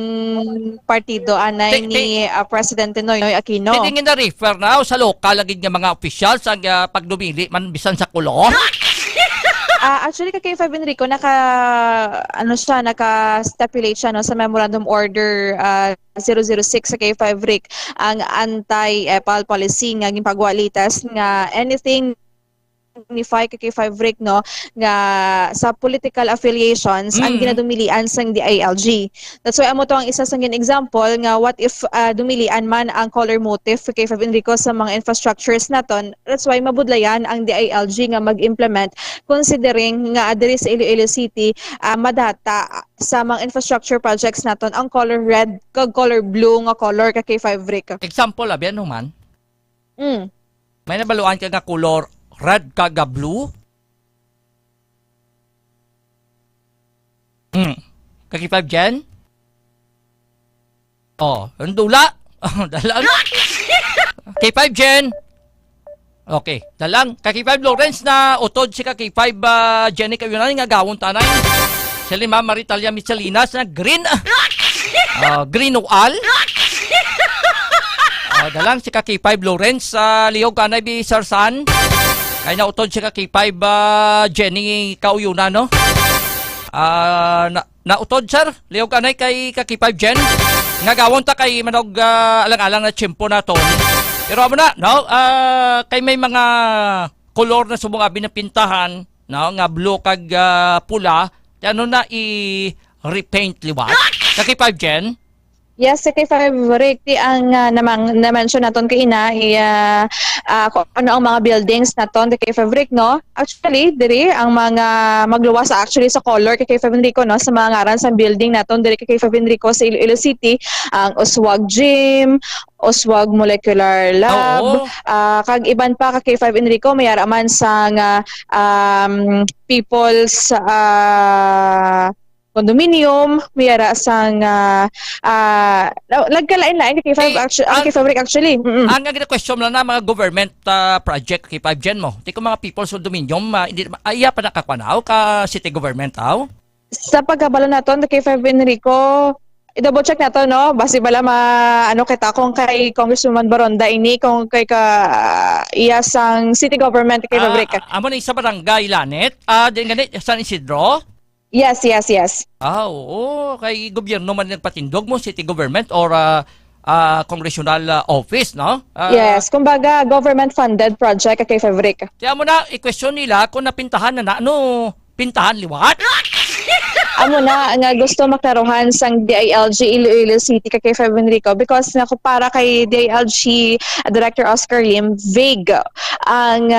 partido anay ni Presidente Noynoy Aquino. Hindi nga na-refer na sa local lagi nga mga officials ang pagdumili man bisan sa kolor. Actually kay 5 Enrico naka-stipulate siya no sa Memorandum Order 006 sa kay 5 Rick ang anti-EPAL policy nga gipagwalitas nga anything unify kay 5 Rick no nga sa political affiliations ang ginadumilian sang DILG. That's why amo to ang isa sang example nga what if dumilian man ang color motif kay 5 Enrico sa mga infrastructures naton. That's why mabudlayan ang DILG nga mag-implement considering nga diri sa Iloilo City madata sa mga infrastructure projects naton ang color red kag color blue nga color kay 5 Rick. Example abi ano man? May nabaluan ka nga color red kaga blue? Kaki 5 Jen? Ang dula? Dalang. Kaki 5 Jen? Okay, dalang. Kaki 5 Lawrence na utod si kaki 5 Jenny kayunan nga gawon tanay. Si Lima Maritalia Michelinas na green. Green oal. Dalang si kaki 5 Lawrence Leo Ganay bi Sarsan. Ay nautod siya kay 5 Jenny Kauyuna no? Nautod sir, liog anay kay 5 Jen. Nga gawon ta kay manog alang-alang na tiyempo na to. Pero amo na, no? Kay may mga kolor na subong abi na pintahan, no? Nga blue kag pula, ano na i-repaint liwat. Kay 5 Jen. Yes, sa K5 Rick, ang na-mention naton kay ina, kung ano ang mga buildings naton kay K5 Rick, no? Actually, diri ang mga magluwas actually sa color kay K5 Enrico, no? Sa mga ngaran sa building naton diri kay K5 Enrico sa Iloilo City, ang Oswag Gym, Oswag Molecular Lab, kag iban pa kay K5 Enrico, may araman sang People's condominium, mayara sang lagkalain-lain kay K5 Rick actually. Ang question lang na mga government project kay 5 Gen mo. Ti ko mga people's condominium, hindi iya pa nakakwanaw ka city government aw. Sa pagkabalo naton kay 5 Enrico, i-double check nato, no? Basi bala kita kung kay Congresswoman Baronda ini kung kay iya sang city government kay 5 Rick. Amo ni sa barangay Lanet, din ganit San Isidro. Yes. Oo. Kay gobyerno man nagpatindog mo, city government or congressional office, no? Yes, kumbaga government-funded project kay Favrik. Kaya mo na, i-question nila kung napintahan na pintahan liwat? Amo na nga gusto maklaruhan sang DILG Iloilo City kay Feb Enrico because para kay DILG Director Oscar Lim, vague ang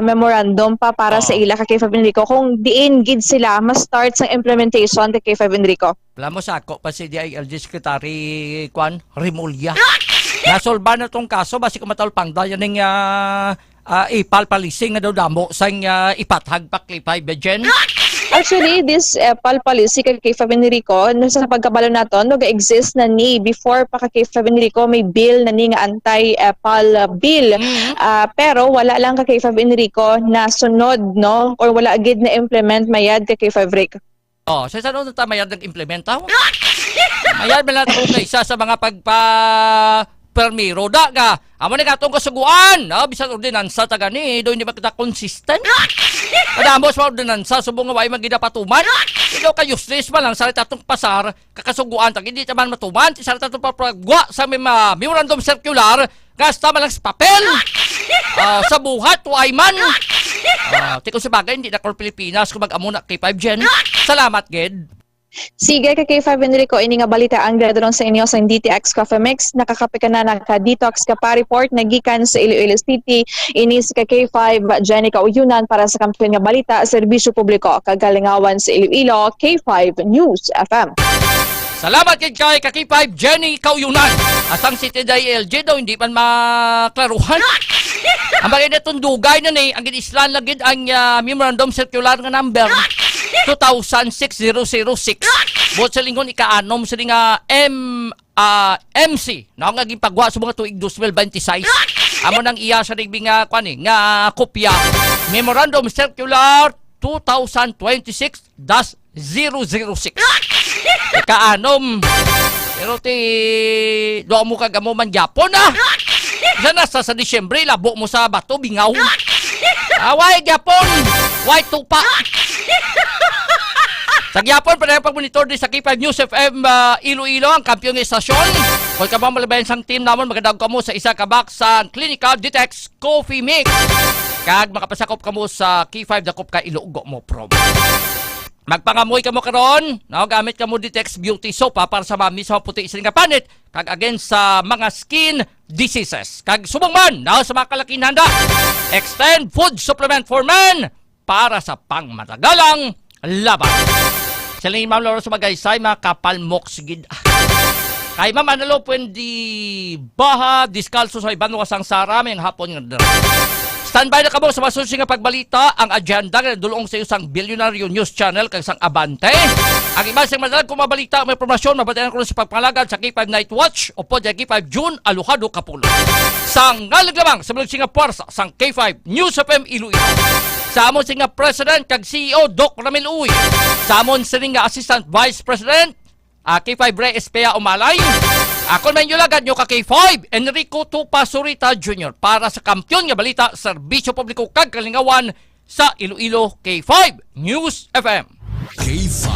memorandum pa para sa ila kay Feb Enrico kung diin gid sila ma-start sang implementation kay Feb Enrico. Wala mo sa ako pa si DILG Secretary Remulla. Nasolba na tong kaso basi kumatulpang dayon ning ipalpalising nga daw damo sang ipatag pa kay 5 Gen. Actually, this EPAL policy kay Fab Enrico, sa pagkabalo naton, nag-exist na ni before pa kay Fab Enrico, may bill na ni nga anti-EPAL bill. Pero wala lang kay Fab Enrico na sunod, no? Or wala agad na implement mayad kay Fab Rick. Sa saan na mayad nag-implement ako? Mayad ba natin kung isa sa mga permiro da ka. Amo ni katong kasuguan. Bisan ordinansa taga ni do hindi ba kita consistent? Kadamos sa ordinansa subong nga way magida patuman. Ikaw ka useless man lang sa tatong pasar kakasuguan tag hindi taman matuman sa tatong papagwa sa memorandum circular gasta man lang sa papel. Sa buhat way man. Tiko sa bagay hindi na Pilipinas kung mag-amo na kay 5 Gen. Salamat gid. Sige kay K5 Enrico, ini nga balita ang dadalon sa inyo sa DTX Coffee Mix. Nakakape ka na naka-detox ka pa report nagikan sa Iloilo City. Ini si K5 Jenny Kauyunan para sa kampiyon nga balita, serbisyo publiko, kagalingawan sa Iloilo, K5 News FM. Salamat kay K5 Jenny Kauyunan. Asang City DILG daw hindi man maklaruhan. Ang bagay na tundugay na ni, ang islan lagid ang memorandum circular nga number 2006-006. Buot sa lingon ika-anom sa nga MC na nga gipagwa sa mga tuig 2026. Amo nang iya sa rigbi nga kopya memorandum circular 2026-006. Ika-anom. Pero do mo kagamo man Japon Sana sa Disyembre labo mo sa bato bingaw. Away Japon, white tupa. Sa Gyapon, panayang pag-monitor din sa K5 News FM Iloilo, ang kampiyon ng estasyon. Kung ka ba malabayan sang team naman, magadag ka mo sa isa kabak sa Clinical Detox Coffee Mix. Kag makapasakop ka mo sa K5 dakop ka Ilogo mo prom. Magpangamoy ka mo karon, gamit ka mo Detox Beauty Soap para sa mami sa puti isa nga panit, kag against sa mga skin diseases. Kag subong man, sa mga kalaking handa, Extend Food Supplement for Men para sa pangmatagalang laban. Sila ni Ma'am Laura Sumagaysay, mga kapalmok sigid. Kay Ma'am Analo, pwede baha, diskalso sa ibang wasang sara, may hapon nga. Standby na kamo sa masunsi nga pagbalita, ang agenda nga dulong sa isang Billionaire News Channel kag sang Abante. Ang iba siyang madalag kung mabalita, may informasyon, mabatayan ko sa pagpangalagan sa K5 Night Watch o po sa K5 June, Alujado, Kapulo. Sang nalaglamang sa mga singa puwersa sang K5 News FM Iloilo. Sa amon singa President kag CEO Doc Ramil Uy. Sa amon singa Assistant Vice President K5 Ray Espea Umalay. Ako man yung lagad nyo ka K5 Enrico Tupa Surita Jr. para sa kampiyon nga balita serbisyo publiko kag kalingawan sa Iloilo K5 News FM. K5